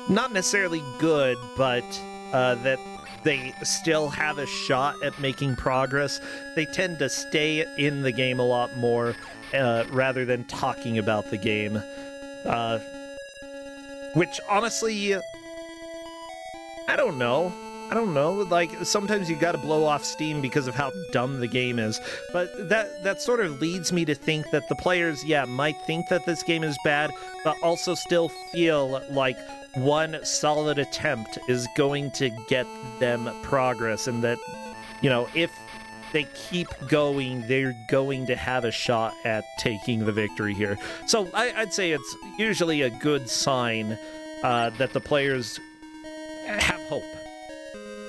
not necessarily good, but that they still have a shot at making progress, they tend to stay in the game a lot more rather than talking about the game. Which, honestly, I don't know. Like, sometimes you gotta blow off steam because of how dumb the game is. But that sort of leads me to think that the players, might think that this game is bad, but also still feel like one solid attempt is going to get them progress, and that, if they keep going, they're going to have a shot at taking the victory here. So I'd say it's usually a good sign that the players have hope.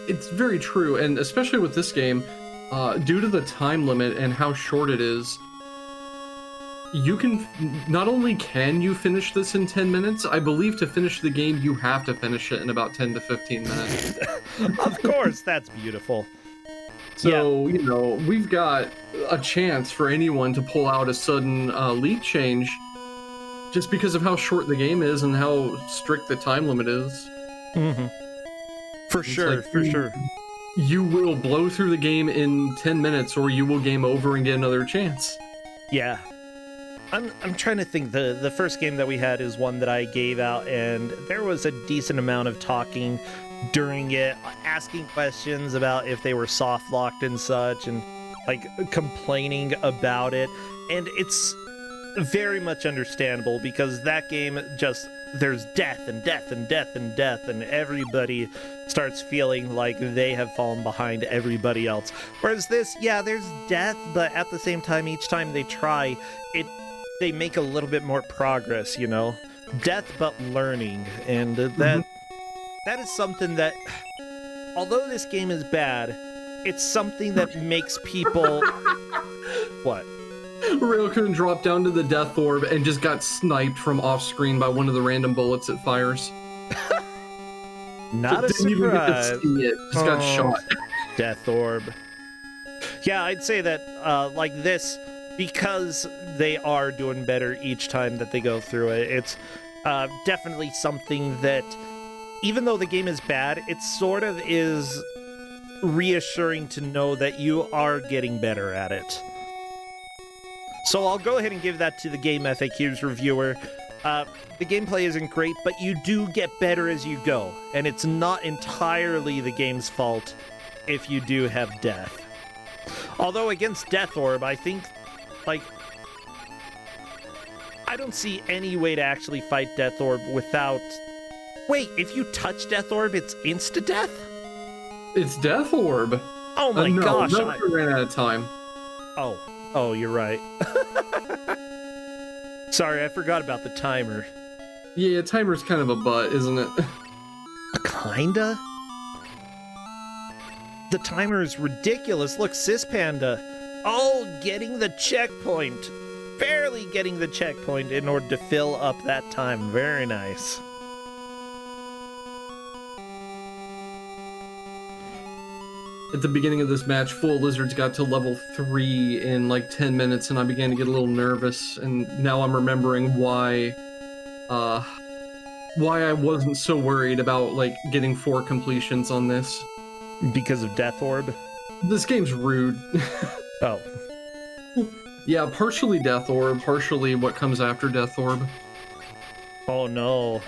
It's very true, and especially with this game, due to the time limit and how short it is, you can not only can you finish this in 10 minutes, I believe to finish the game you have to finish it in about 10 to 15 minutes. Of course, that's beautiful. So, we've got a chance for anyone to pull out a sudden lead change just because of how short the game is and how strict the time limit is. Mm-hmm. For sure. You will blow through the game in 10 minutes or you will game over and get another chance. Yeah. I'm trying to think. The first game that we had is one that I gave out, and there was a decent amount of talking during it, asking questions about if they were soft locked and such, and like complaining about it. And it's very much understandable because that game just, there's death and death and death and death, and everybody starts feeling like they have fallen behind everybody else. Whereas this, there's death, but at the same time, each time they try, they make a little bit more progress, Death but learning, and that is something that, although this game is bad, it's something that makes people... What? Railcoon dropped down to the death orb and just got sniped from off screen by one of the random bullets it fires. Not just a didn't surprise. Even get to see it. Just got shot. Death orb. Yeah, I'd say that like this, because they are doing better each time that they go through it, it's definitely something that, even though the game is bad, it sort of is reassuring to know that you are getting better at it. So I'll go ahead and give that to the Game FAQs reviewer. The gameplay isn't great, but you do get better as you go, and it's not entirely the game's fault if you do have death. Although against Death Orb, I think, like, I don't see any way to actually fight Death Orb without... Wait, if you touch Death Orb, it's insta-death? It's Death Orb. Oh my gosh. No, I ran out of time. Oh, you're right. Sorry, I forgot about the timer. Yeah, timer's kind of a butt, isn't it? Kinda? The timer is ridiculous. Look, Sis Panda. Oh, getting the checkpoint. Barely getting the checkpoint in order to fill up that time. Very nice. At the beginning of this match, Full Lizards got to level 3 in like 10 minutes, and I began to get a little nervous, and now I'm remembering why I wasn't so worried about like getting 4 completions on this. Because of Death Orb? This game's rude. Oh. Yeah, partially Death Orb, partially what comes after Death Orb. Oh no.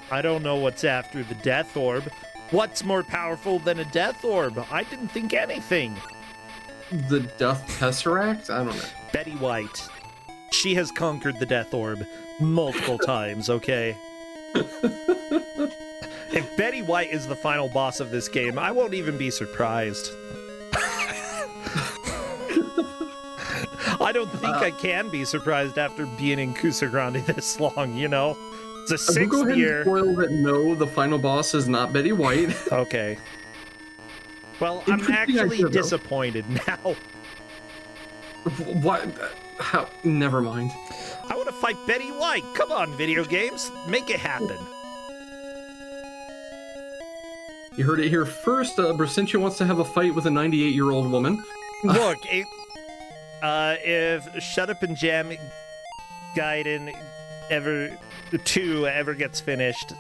I don't know what's after the Death Orb. What's more powerful than a Death Orb? I didn't think anything. The Death Tesseract? I don't know. Betty White. She has conquered the Death Orb multiple times, okay? If Betty White is the final boss of this game, I won't even be surprised. I don't think I can be surprised after being in Kuso6rande this long, It's the 6th go ahead year. And spoil that no, the final boss is not Betty White. Okay. Well, I'm actually disappointed now. What? How? Never mind. I want to fight Betty White. Come on, video games. Make it happen. You heard it here first. Bracentia wants to have a fight with a 98-year-old woman. Look, if Shut Up and Jam Gaiden ever gets finished,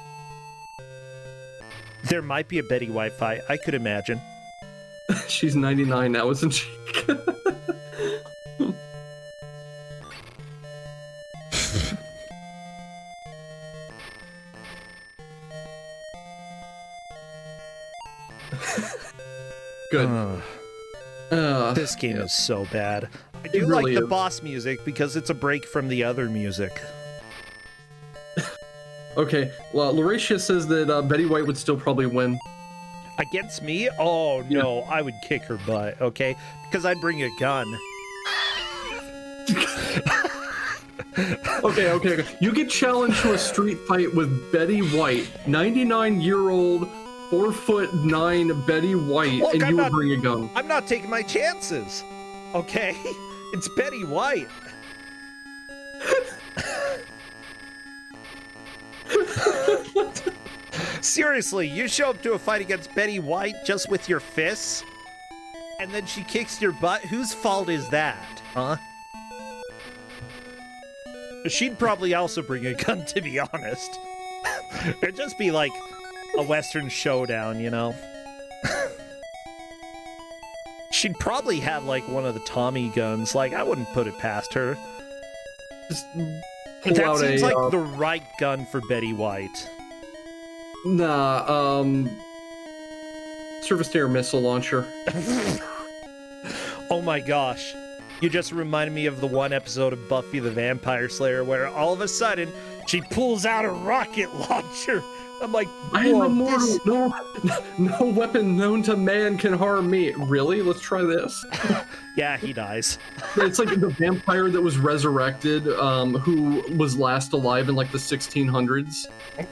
there might be a Betty White fight. I could imagine. She's 99 now, isn't she? Good. This game is so bad. I do really like the is. boss music because it's a break from the other music. Okay, well, Lauratia says that Betty White would still probably win. Against me? Oh no, I would kick her butt, okay? Because I'd bring a gun. Okay. You get challenged to a street fight with Betty White, 99-year-old, 4'9" Betty White, Look, and I'm you would not- bring a gun. I'm not taking my chances, okay? It's Betty White. Seriously, you show up to a fight against Betty White just with your fists, and then she kicks your butt? Whose fault is that, huh? She'd probably also bring a gun, to be honest. It'd just be like a Western showdown, you know? She'd probably have like one of the Tommy guns. Like, I wouldn't put it past her. Just pull That out seems a, like the right gun for Betty White. Nah, surface to air missile launcher. Oh my gosh. You just reminded me of the one episode of Buffy the Vampire Slayer where all of a sudden she pulls out a rocket launcher. I'm like, I am whoa, immortal. this- No weapon known to man can harm me. Really? Let's try this. Yeah, he dies. It's like the vampire that was resurrected, who was last alive in like the 1600s,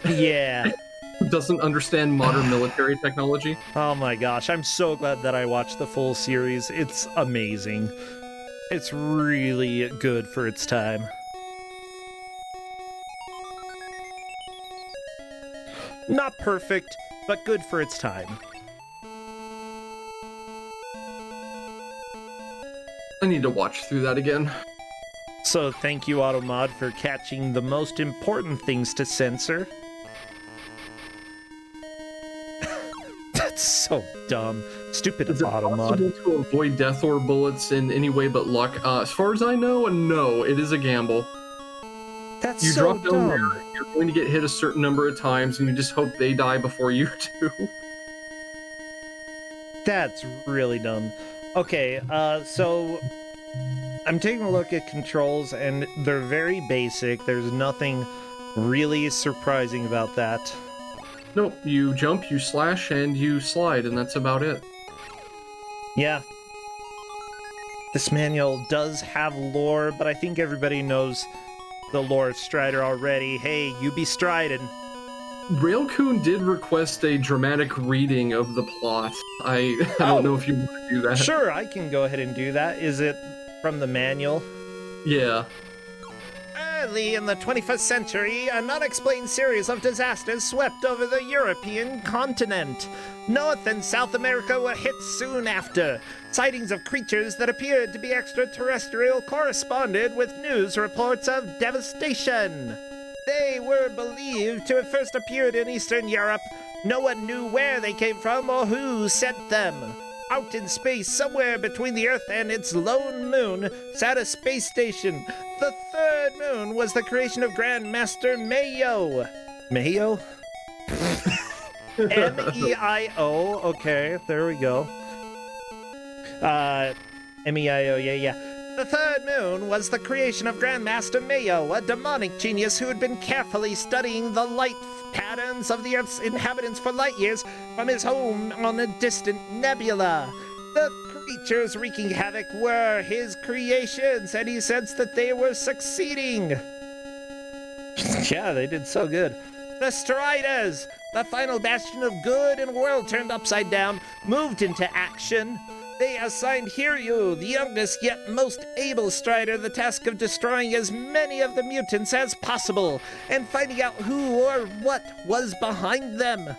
Yeah. who doesn't understand modern military technology. Oh my gosh, I'm so glad that I watched the full series. It's amazing. It's really good for its time. Not perfect, but good for its time. I need to watch through that again. So thank you, Automod, for catching the most important things to censor. That's so dumb. Stupid Is it Automod. possible to avoid death or bullets in any way but luck? As far as I know, no, it is a gamble. That's You so drop down dumb. there, you're going to get hit a certain number of times, and you just hope they die before you do. That's really dumb. Okay, so I'm taking a look at controls, and they're very basic. There's nothing really surprising about that. Nope, you jump, you slash, and you slide, and that's about it. Yeah. This manual does have lore, but I think everybody knows the lore of Strider already. Hey, you be striding. Railcoon did request a dramatic reading of the plot. I don't know if you want to do that. Sure, I can go ahead and do that. Is it from the manual? Yeah. Early in the 21st century, an unexplained series of disasters swept over the European continent. North and South America were hit soon after. Sightings of creatures that appeared to be extraterrestrial corresponded with news reports of devastation. They were believed to have first appeared in Eastern Europe. No one knew where they came from or who sent them. Out in space, somewhere between the Earth and its lone moon, sat a space station. The third moon was the creation of Grandmaster Mayo. Mayo? M-E-I-O. Okay, there we go. M-E-I-O, yeah. The third moon was the creation of Grandmaster Mayo, a demonic genius who had been carefully studying the light patterns of the Earth's inhabitants for light years from his home on a distant nebula. The creatures wreaking havoc were his creations, and he sensed that they were succeeding. Yeah, they did so good. The Striders, the final bastion of good in a world turned upside down, moved into action. They assigned Hiryu, the youngest yet most able Strider, the task of destroying as many of the mutants as possible and finding out who or what was behind them.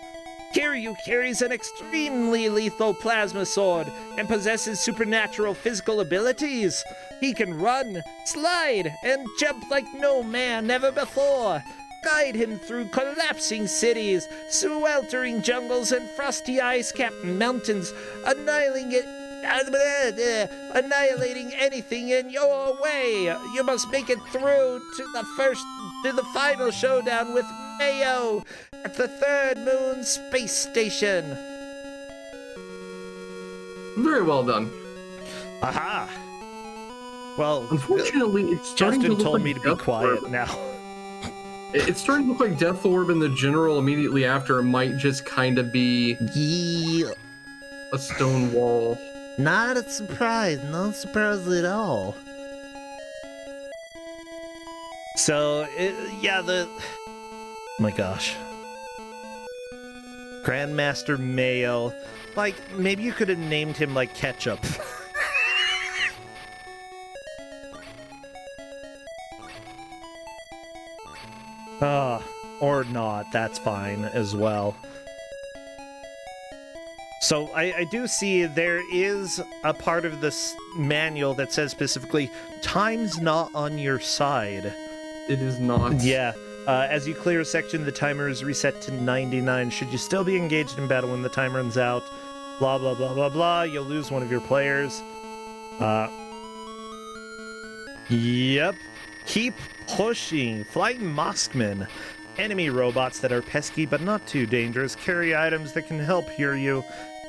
Kiryu carries an extremely lethal plasma sword and possesses supernatural physical abilities. He can run, slide, and jump like no man ever before. Guide him through collapsing cities, sweltering jungles, and frosty ice-capped mountains, annihilating anything in your way. You must make it through to the final showdown with Mayo at the Third Moon Space Station. Very well done. Aha. Well, unfortunately, it's starting Justin to look told like me to be quiet now. It's starting to look like Death Orb and the General immediately after might just kind of be a stone wall. Not a surprise, not surprised at all. So, oh my gosh. Grandmaster Mayo. Like, maybe you could have named him like Ketchup. Or not, that's fine as well. So I do see there is a part of this manual that says specifically, time's not on your side. It is not. Yeah. As you clear a section, the timer is reset to 99. Should you still be engaged in battle when the time runs out, blah, blah, blah, blah, blah, you'll lose one of your players. Yep. Keep pushing. Flying Moskmen. Enemy robots that are pesky but not too dangerous carry items that can help you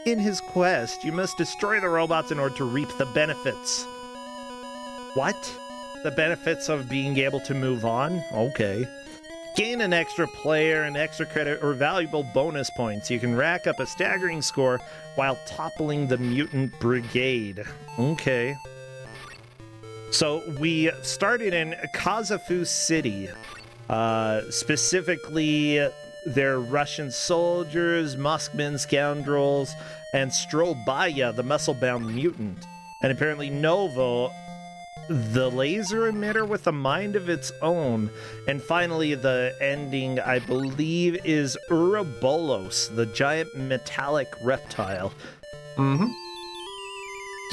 in his quest. You must destroy the robots in order to reap the benefits. What? The benefits of being able to move on? Okay. Gain an extra player, an extra credit, or valuable bonus points. You can rack up a staggering score while toppling the mutant brigade. Okay. So we started in Kazafu City. Specifically, they're Russian soldiers, Moskmen scoundrels, and Strobaya, the muscle-bound mutant. And apparently Novo, the laser emitter with a mind of its own. And finally, the ending, I believe, is Ouroboros, the giant metallic reptile. Mm-hmm.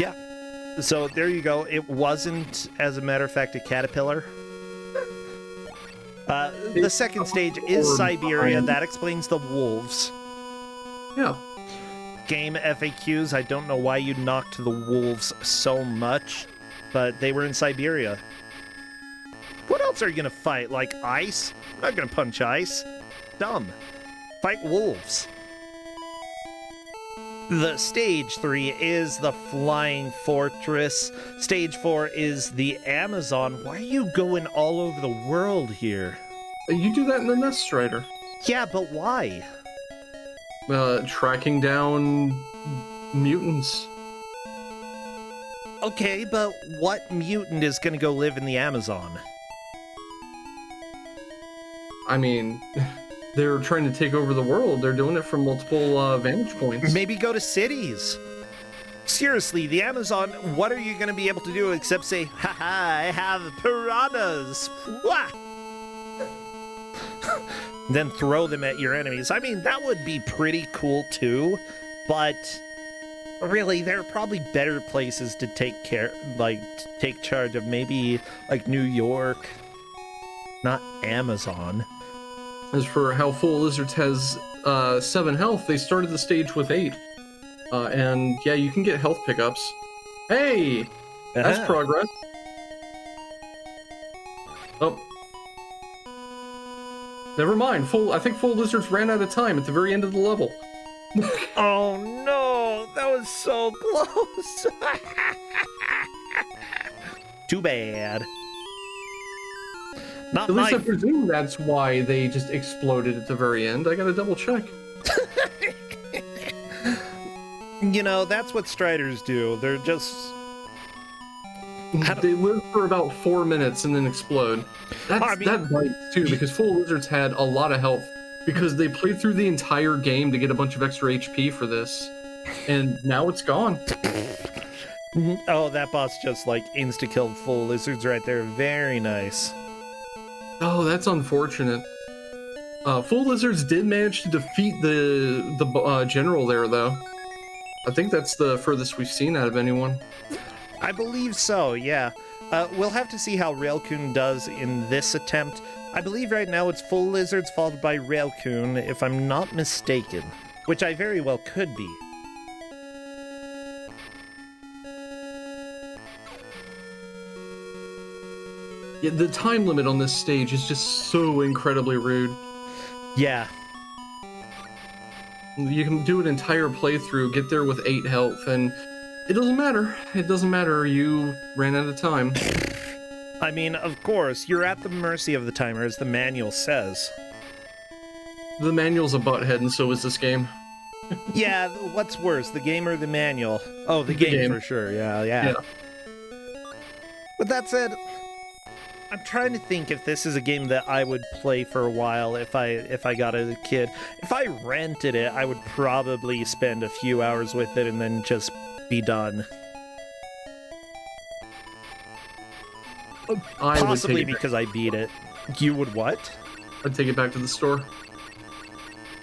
Yeah. So there you go. It wasn't, as a matter of fact, a caterpillar. The second stage is Siberia. That explains the wolves. Yeah. Game FAQs. I don't know why you knocked the wolves so much, but they were in Siberia. What else are you gonna fight? Like ice? I'm not gonna punch ice. Dumb. Fight wolves. The stage 3 is the Flying Fortress. Stage 4 is the Amazon. Why are you going all over the world here? You do that in the Nest Strider. Yeah, but why? Tracking down mutants. Okay, but what mutant is gonna go live in the Amazon? I mean, they're trying to take over the world. They're doing it from multiple vantage points. Maybe go to cities. Seriously, the Amazon, what are you going to be able to do except say, haha, I have piranhas. Wah! Then throw them at your enemies. I mean, that would be pretty cool too, but really, there are probably better places to take charge of. Maybe like New York, not Amazon. As for how Full Lizards has 7 health, they started the stage with 8. And yeah, you can get health pickups. Hey! That's progress. Oh. Never mind. I think Full Lizards ran out of time at the very end of the level. Oh no! That was so close! Too bad. Not At least my... I presume that's why they just exploded at the very end. I gotta double check. You know, that's what Striders do. They're just... They live for about 4 minutes and then explode. That bites too, because Full Lizards had a lot of health because they played through the entire game to get a bunch of extra HP for this, and now it's gone. Oh, that boss just like insta-killed Full Lizards right there. Very nice. Oh, that's unfortunate. Full Lizards did manage to defeat the general there, though. I think that's the furthest we've seen out of anyone. I believe so, yeah. We'll have to see how Railcoon does in this attempt. I believe right now it's Full Lizards followed by Railcoon, if I'm not mistaken. Which I very well could be. Yeah, the time limit on this stage is just so incredibly rude. Yeah. You can do an entire playthrough, get there with 8 health, and it doesn't matter. It doesn't matter. You ran out of time. I mean, of course, you're at the mercy of the timer, as the manual says. The manual's a butthead, and so is this game. Yeah, what's worse, the game or the manual? Oh, the game for sure, yeah. With that said, I'm trying to think if this is a game that I would play for a while if I got a kid. If I rented it, I would probably spend a few hours with it and then just be done. Possibly because I beat it. You would what? I'd take it back to the store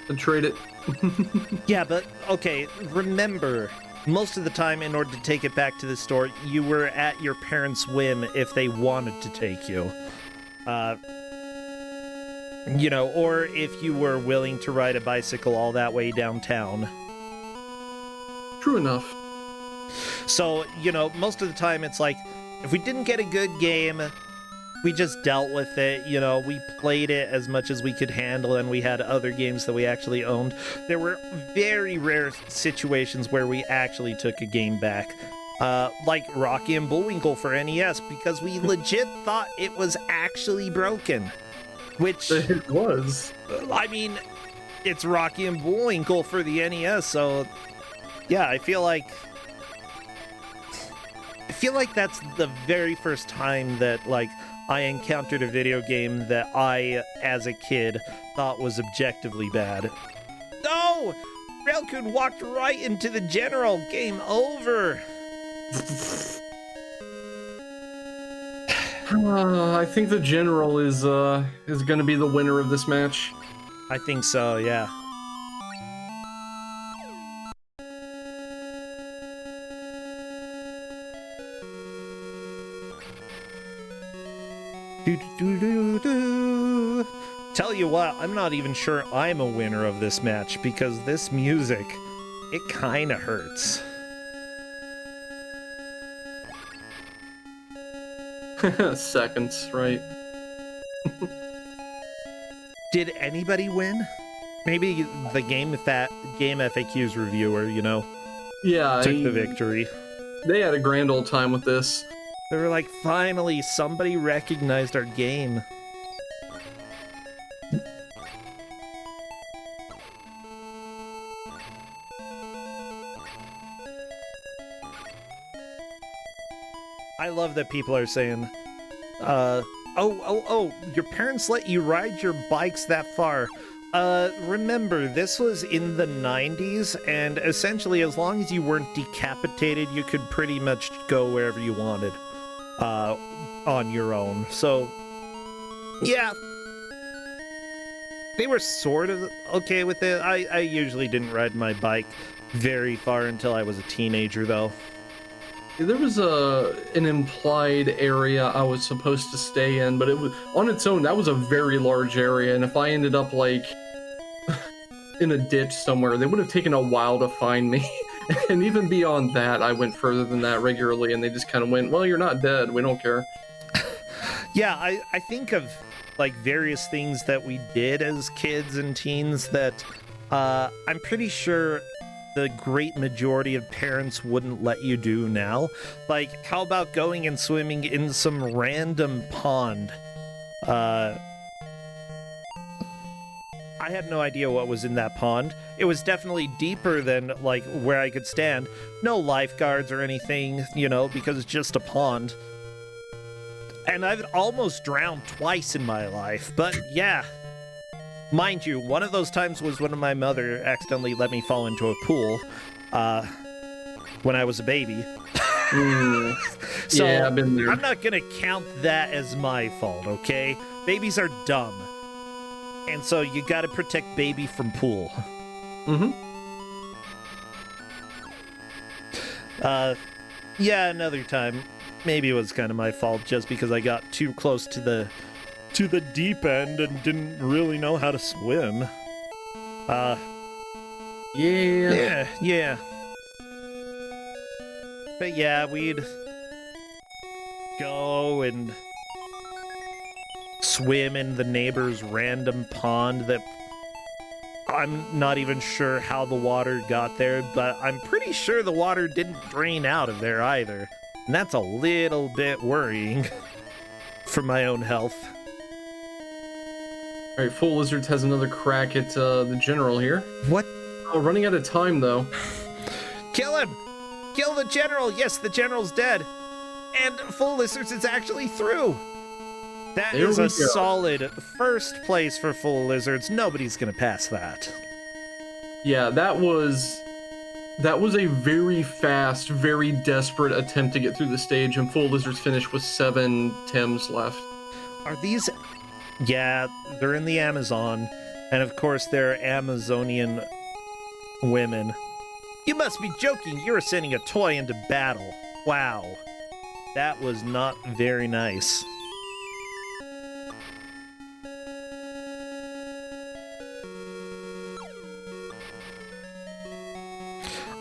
and trade it. Yeah, but okay, remember, most of the time in order to take it back to the store, you were at your parents' whim if they wanted to take you. You know, or if you were willing to ride a bicycle all that way downtown. True enough. So, you know, most of the time it's like, if we didn't get a good game, we just dealt with it, you know, we played it as much as we could handle, and we had other games that we actually owned. There were very rare situations where we actually took a game back, like Rocky and Bullwinkle for NES, because we legit thought it was actually broken, which... It was. I mean, it's Rocky and Bullwinkle for the NES, so yeah, I feel like that's the very first time that, like, I encountered a video game that I, as a kid, thought was objectively bad. No! Railcoon walked right into the general. Game over. I think the general is going to be the winner of this match. I think so, yeah. Tell you what, I'm not even sure I'm a winner of this match, because this music, it kinda hurts. Seconds, right? Did anybody win? Maybe the Game FAQs reviewer, you know, yeah, took the victory. They had a grand old time with this. They were like, finally, somebody recognized our game. I love that people are saying, your parents let you ride your bikes that far. Remember, this was in the 90s, and essentially, as long as you weren't decapitated, you could pretty much go wherever you wanted, on your own. So, yeah. They were sort of okay with it. I usually didn't ride my bike very far until I was a teenager, though. There was an implied area I was supposed to stay in, but it was on its own. That was a very large area, and if I ended up like in a ditch somewhere, they would have taken a while to find me. And even beyond that, I went further than that regularly, and they just kind of went, "Well, you're not dead. We don't care." Yeah, I think of like various things that we did as kids and teens that I'm pretty sure the great majority of parents wouldn't let you do now. Like, how about going and swimming in some random pond? I had no idea what was in that pond. It was definitely deeper than, like, where I could stand. No lifeguards or anything, you know, because it's just a pond. And I've almost drowned twice in my life, but yeah. Mind you, one of those times was when my mother accidentally let me fall into a pool, when I was a baby. So yeah, I've been there. I'm not gonna count that as my fault, okay? Babies are dumb. And so you got to protect baby from pool. Mm-hmm. Yeah, another time. Maybe it was kind of my fault just because I got too close to the deep end and didn't really know how to swim. Yeah. But yeah, we'd go and swim in the neighbor's random pond that I'm not even sure how the water got there, but I'm pretty sure the water didn't drain out of there either. And that's a little bit worrying for my own health. All right, Full Lizards has another crack at the general here. What? Oh, running out of time, though. Kill him! Kill the general! Yes, the general's dead. And Full Lizards is actually through. That is a solid first place for Full Lizards. Nobody's gonna pass that. Yeah, that was a very fast, very desperate attempt to get through the stage, and Full Lizards finished with 7 Tims left. Are these... Yeah, they're in the Amazon, and of course they're Amazonian women. You must be joking, you're sending a toy into battle. Wow. That was not very nice.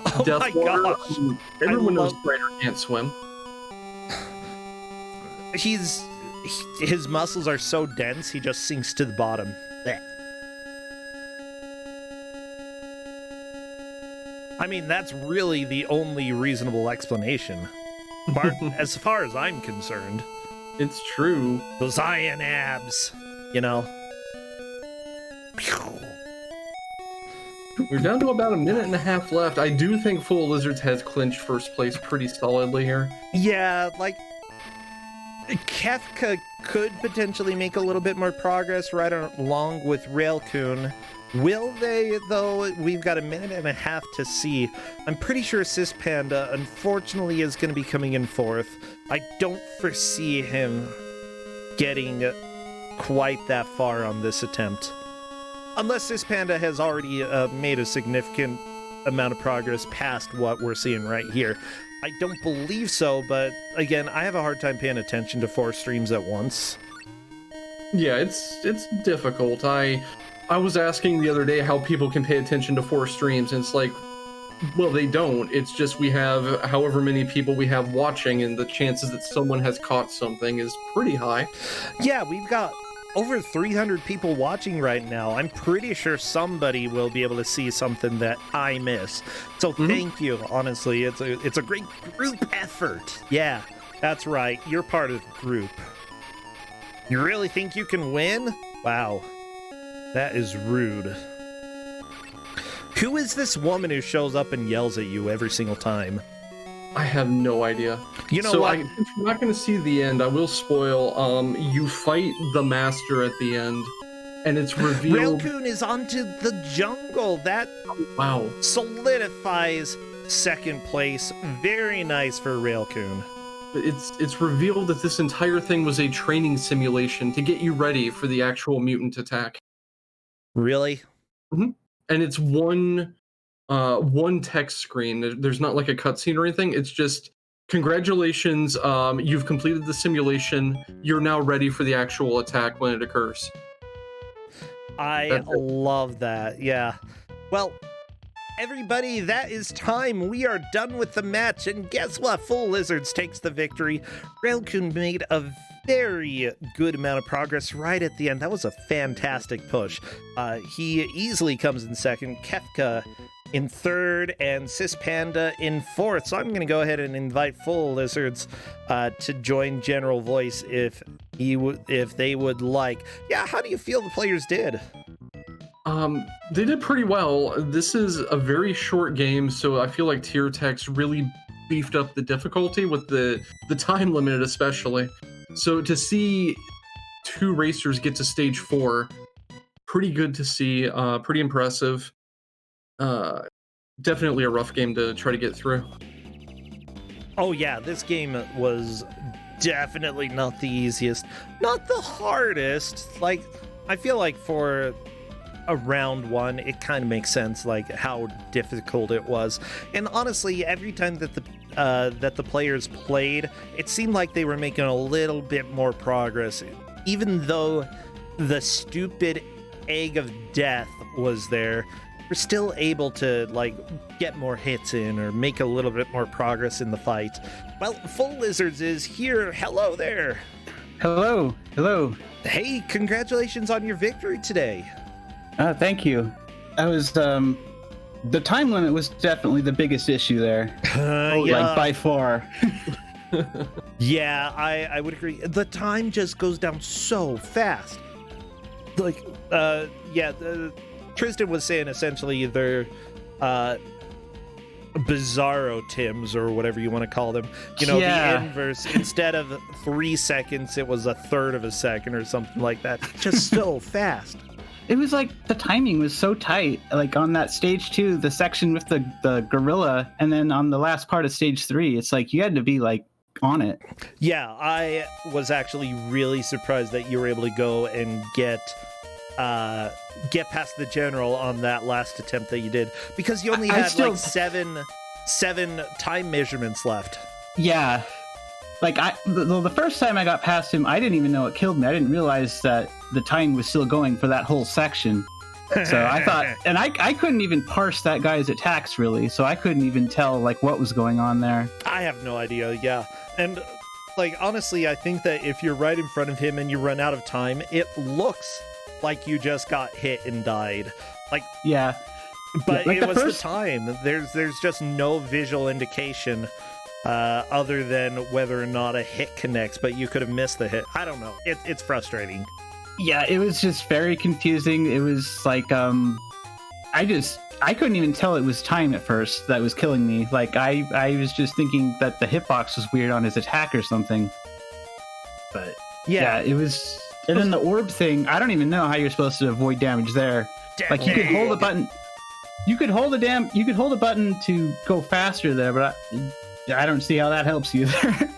Oh Death my water, gosh. Everyone knows Spider can't swim. His muscles are so dense, he just sinks to the bottom. Blech. I mean, that's really the only reasonable explanation. As far as I'm concerned. It's true. Those iron abs, you know. We're down to about a minute and a half left. I do think Full Lizards has clinched first place pretty solidly here. Yeah, like, Kefka could potentially make a little bit more progress right along with Railcoon. Will they, though? We've got a minute and a half to see. I'm pretty sure Sis Panda, unfortunately, is going to be coming in fourth. I don't foresee him getting quite that far on this attempt. Unless Sis Panda has already made a significant amount of progress past what we're seeing right here. I don't believe so, but again, I have a hard time paying attention to 4 streams at once. Yeah, it's difficult. I was asking the other day how people can pay attention to 4 streams, and it's like, well, they don't. It's just we have however many people we have watching, and the chances that someone has caught something is pretty high. Yeah, we've got over 300 people watching right now. I'm pretty sure somebody will be able to see something that I miss. So thank you, honestly. It's a great group effort. Yeah, that's right. You're part of the group. You really think you can win? Wow. That is rude. Who is this woman who shows up and yells at you every single time? I have no idea. You know what? If you're not going to see the end, I will spoil. You fight the master at the end, and it's revealed... Railcoon is onto the jungle. That solidifies second place. Very nice for Railcoon. It's revealed that this entire thing was a training simulation to get you ready for the actual mutant attack. Really? Mm-hmm. And it's one text screen. There's not like a cutscene or anything. It's just, congratulations, you've completed the simulation. You're now ready for the actual attack when it occurs. I love that. Yeah. Well, everybody, that is time. We are done with the match, and guess what? Full Lizards takes the victory. Railcoon made a very good amount of progress right at the end. That was a fantastic push. He easily comes in second, Kefka in third, and Sis Panda in fourth. So I'm going to go ahead and invite Full Lizards to join General Voice if they would like. Yeah, how do you feel the players did? They did pretty well. This is a very short game, so I feel like Tier Text really beefed up the difficulty with the time limit especially. So to see 2 racers get to stage 4, pretty good to see, pretty impressive. Definitely a rough game to try to get through. Oh yeah, this game was definitely not the easiest, not the hardest. Like, I feel like for a round one, it kind of makes sense, like how difficult it was. And honestly, every time that the players played, it seemed like they were making a little bit more progress, even though the stupid egg of death was there. We're still able to like get more hits in or make a little bit more progress in the fight. Well, Full Lizards is here. Hello there. Hello. Hey, congratulations on your victory today. Thank you. I was the time limit was definitely the biggest issue there. Like by far. Yeah, I would agree. The time just goes down so fast. Like, Tristan was saying essentially they're bizarro Tims or whatever you want to call them. You know, the inverse. Instead of 3 seconds, it was a third of a second or something like that. Just so fast. It was like the timing was so tight. Like on that stage 2, the section with the gorilla, and then on the last part of stage 3, it's like you had to be like on it. Yeah, I was actually really surprised that you were able to go and get past the general on that last attempt that you did, because you only had like seven time measurements left. Yeah, like the first time I got past him, I didn't even know it killed me. I didn't realize that the time was still going for that whole section. So I thought, and I couldn't even parse that guy's attacks really, so I couldn't even tell like what was going on there. I have no idea. Yeah, and like honestly, I think that if you're right in front of him and you run out of time, it looks like you just got hit and died. Like, yeah, but like it was the time. There's just no visual indication other than whether or not a hit connects, but you could have missed the hit. I don't know. It's frustrating. Yeah, it was just very confusing. It was like I couldn't even tell it was time at first that was killing me. Like I was just thinking that the hitbox was weird on his attack or something. But yeah, it was. And then the orb thing, I don't even know how you're supposed to avoid damage there. Like you could hold a button. You could hold a button to go faster there, but I don't see how that helps you there.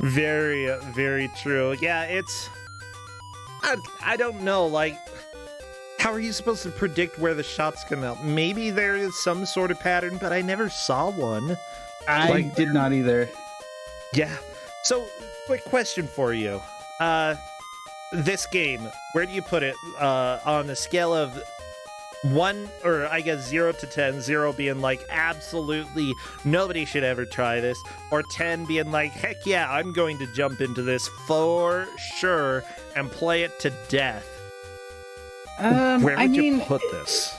Very, very true. Yeah, I don't know, like, how are you supposed to predict where the shots come out? Maybe there is some sort of pattern, but I never saw one. I did not either. Yeah. So, quick question for you. This game, where do you put it on a scale of 1, or I guess 0 to 10, 0 being like absolutely nobody should ever try this, or 10 being like, heck yeah, I'm going to jump into this for sure and play it to death? Where would you put this?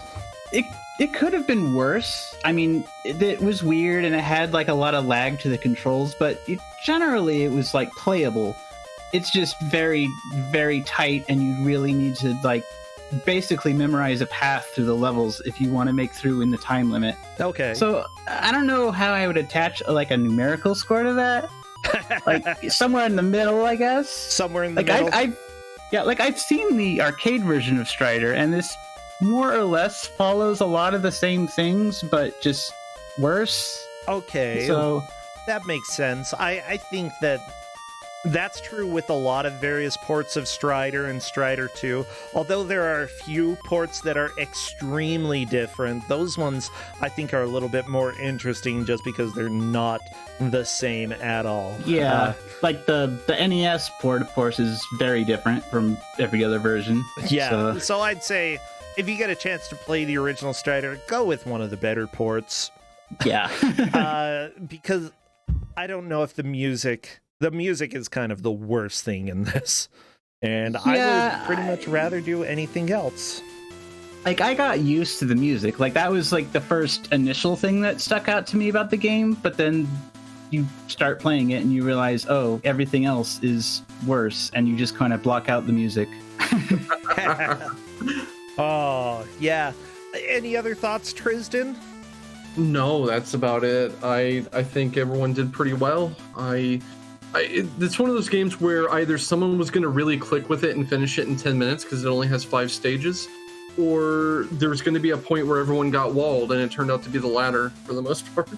It could have been worse. I mean, it was weird and it had like a lot of lag to the controls, but generally it was like playable. It's just very, very tight, and you really need to like basically memorize a path through the levels if you want to make through in the time limit. Okay. So I don't know how I would attach like a numerical score to that. Like somewhere in the middle, I guess. Somewhere in the middle. I've seen the arcade version of Strider, and this more or less follows a lot of the same things, but just worse. Okay. So that makes sense. I think that's true with a lot of various ports of Strider and Strider 2. Although there are a few ports that are extremely different, those ones I think are a little bit more interesting just because they're not the same at all. Yeah, like the NES port, of course, is very different from every other version. Yeah, so I'd say if you get a chance to play the original Strider, go with one of the better ports. Yeah. Because I don't know if the music is kind of the worst thing in this. And I would pretty much rather do anything else. Like, I got used to the music. Like, that was, like, the first initial thing that stuck out to me about the game. But then you start playing it and you realize, oh, everything else is worse. And you just kind of block out the music. Oh, yeah. Any other thoughts, Tristan? No, that's about it. I think everyone did pretty well. It's one of those games where either someone was going to really click with it and finish it in 10 minutes because it only has 5 stages, or there was going to be a point where everyone got walled, and it turned out to be the latter for the most part.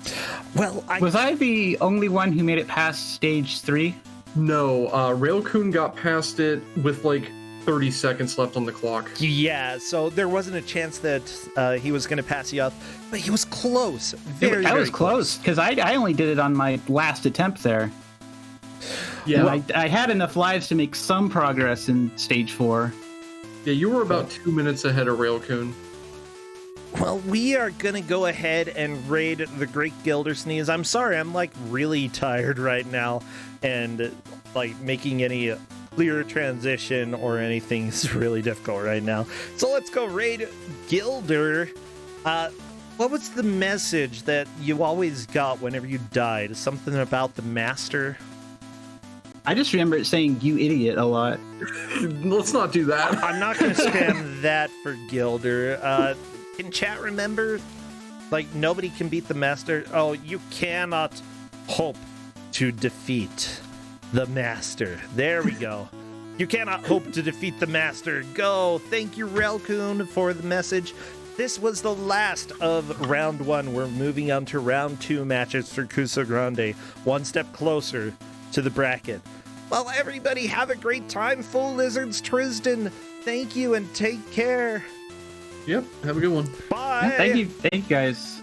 Well, was I the only one who made it past stage 3? No, Railcoon got past it with like 30 seconds left on the clock. Yeah, so there wasn't a chance that he was going to pass you up, but he was close. I was close because I only did it on my last attempt there. Yeah, well, I had enough lives to make some progress in stage 4. Yeah, you were about 2 minutes ahead of Railcoon. Well, we are going to go ahead and raid the Great Gildersneeze. I'm sorry, I'm like really tired right now, and like making any clear transition or anything is really difficult right now. So let's go raid Gilder. What was the message that you always got whenever you died? Something about the master? I just remember it saying "you idiot" a lot. Let's not do that. I'm not going to spam that for Gilder. Can chat remember? Like, nobody can beat the master. Oh, you cannot hope to defeat the master. There we go. You cannot hope to defeat the master. Go. Thank you, Railcoon, for the message. This was the last of round 1. We're moving on to round 2 matches for Kuso6rande. One step closer to the bracket. Well, everybody, have a great time. Full Lizards, Tristan, thank you and take care. Yep, have a good one. Bye. Thank you guys.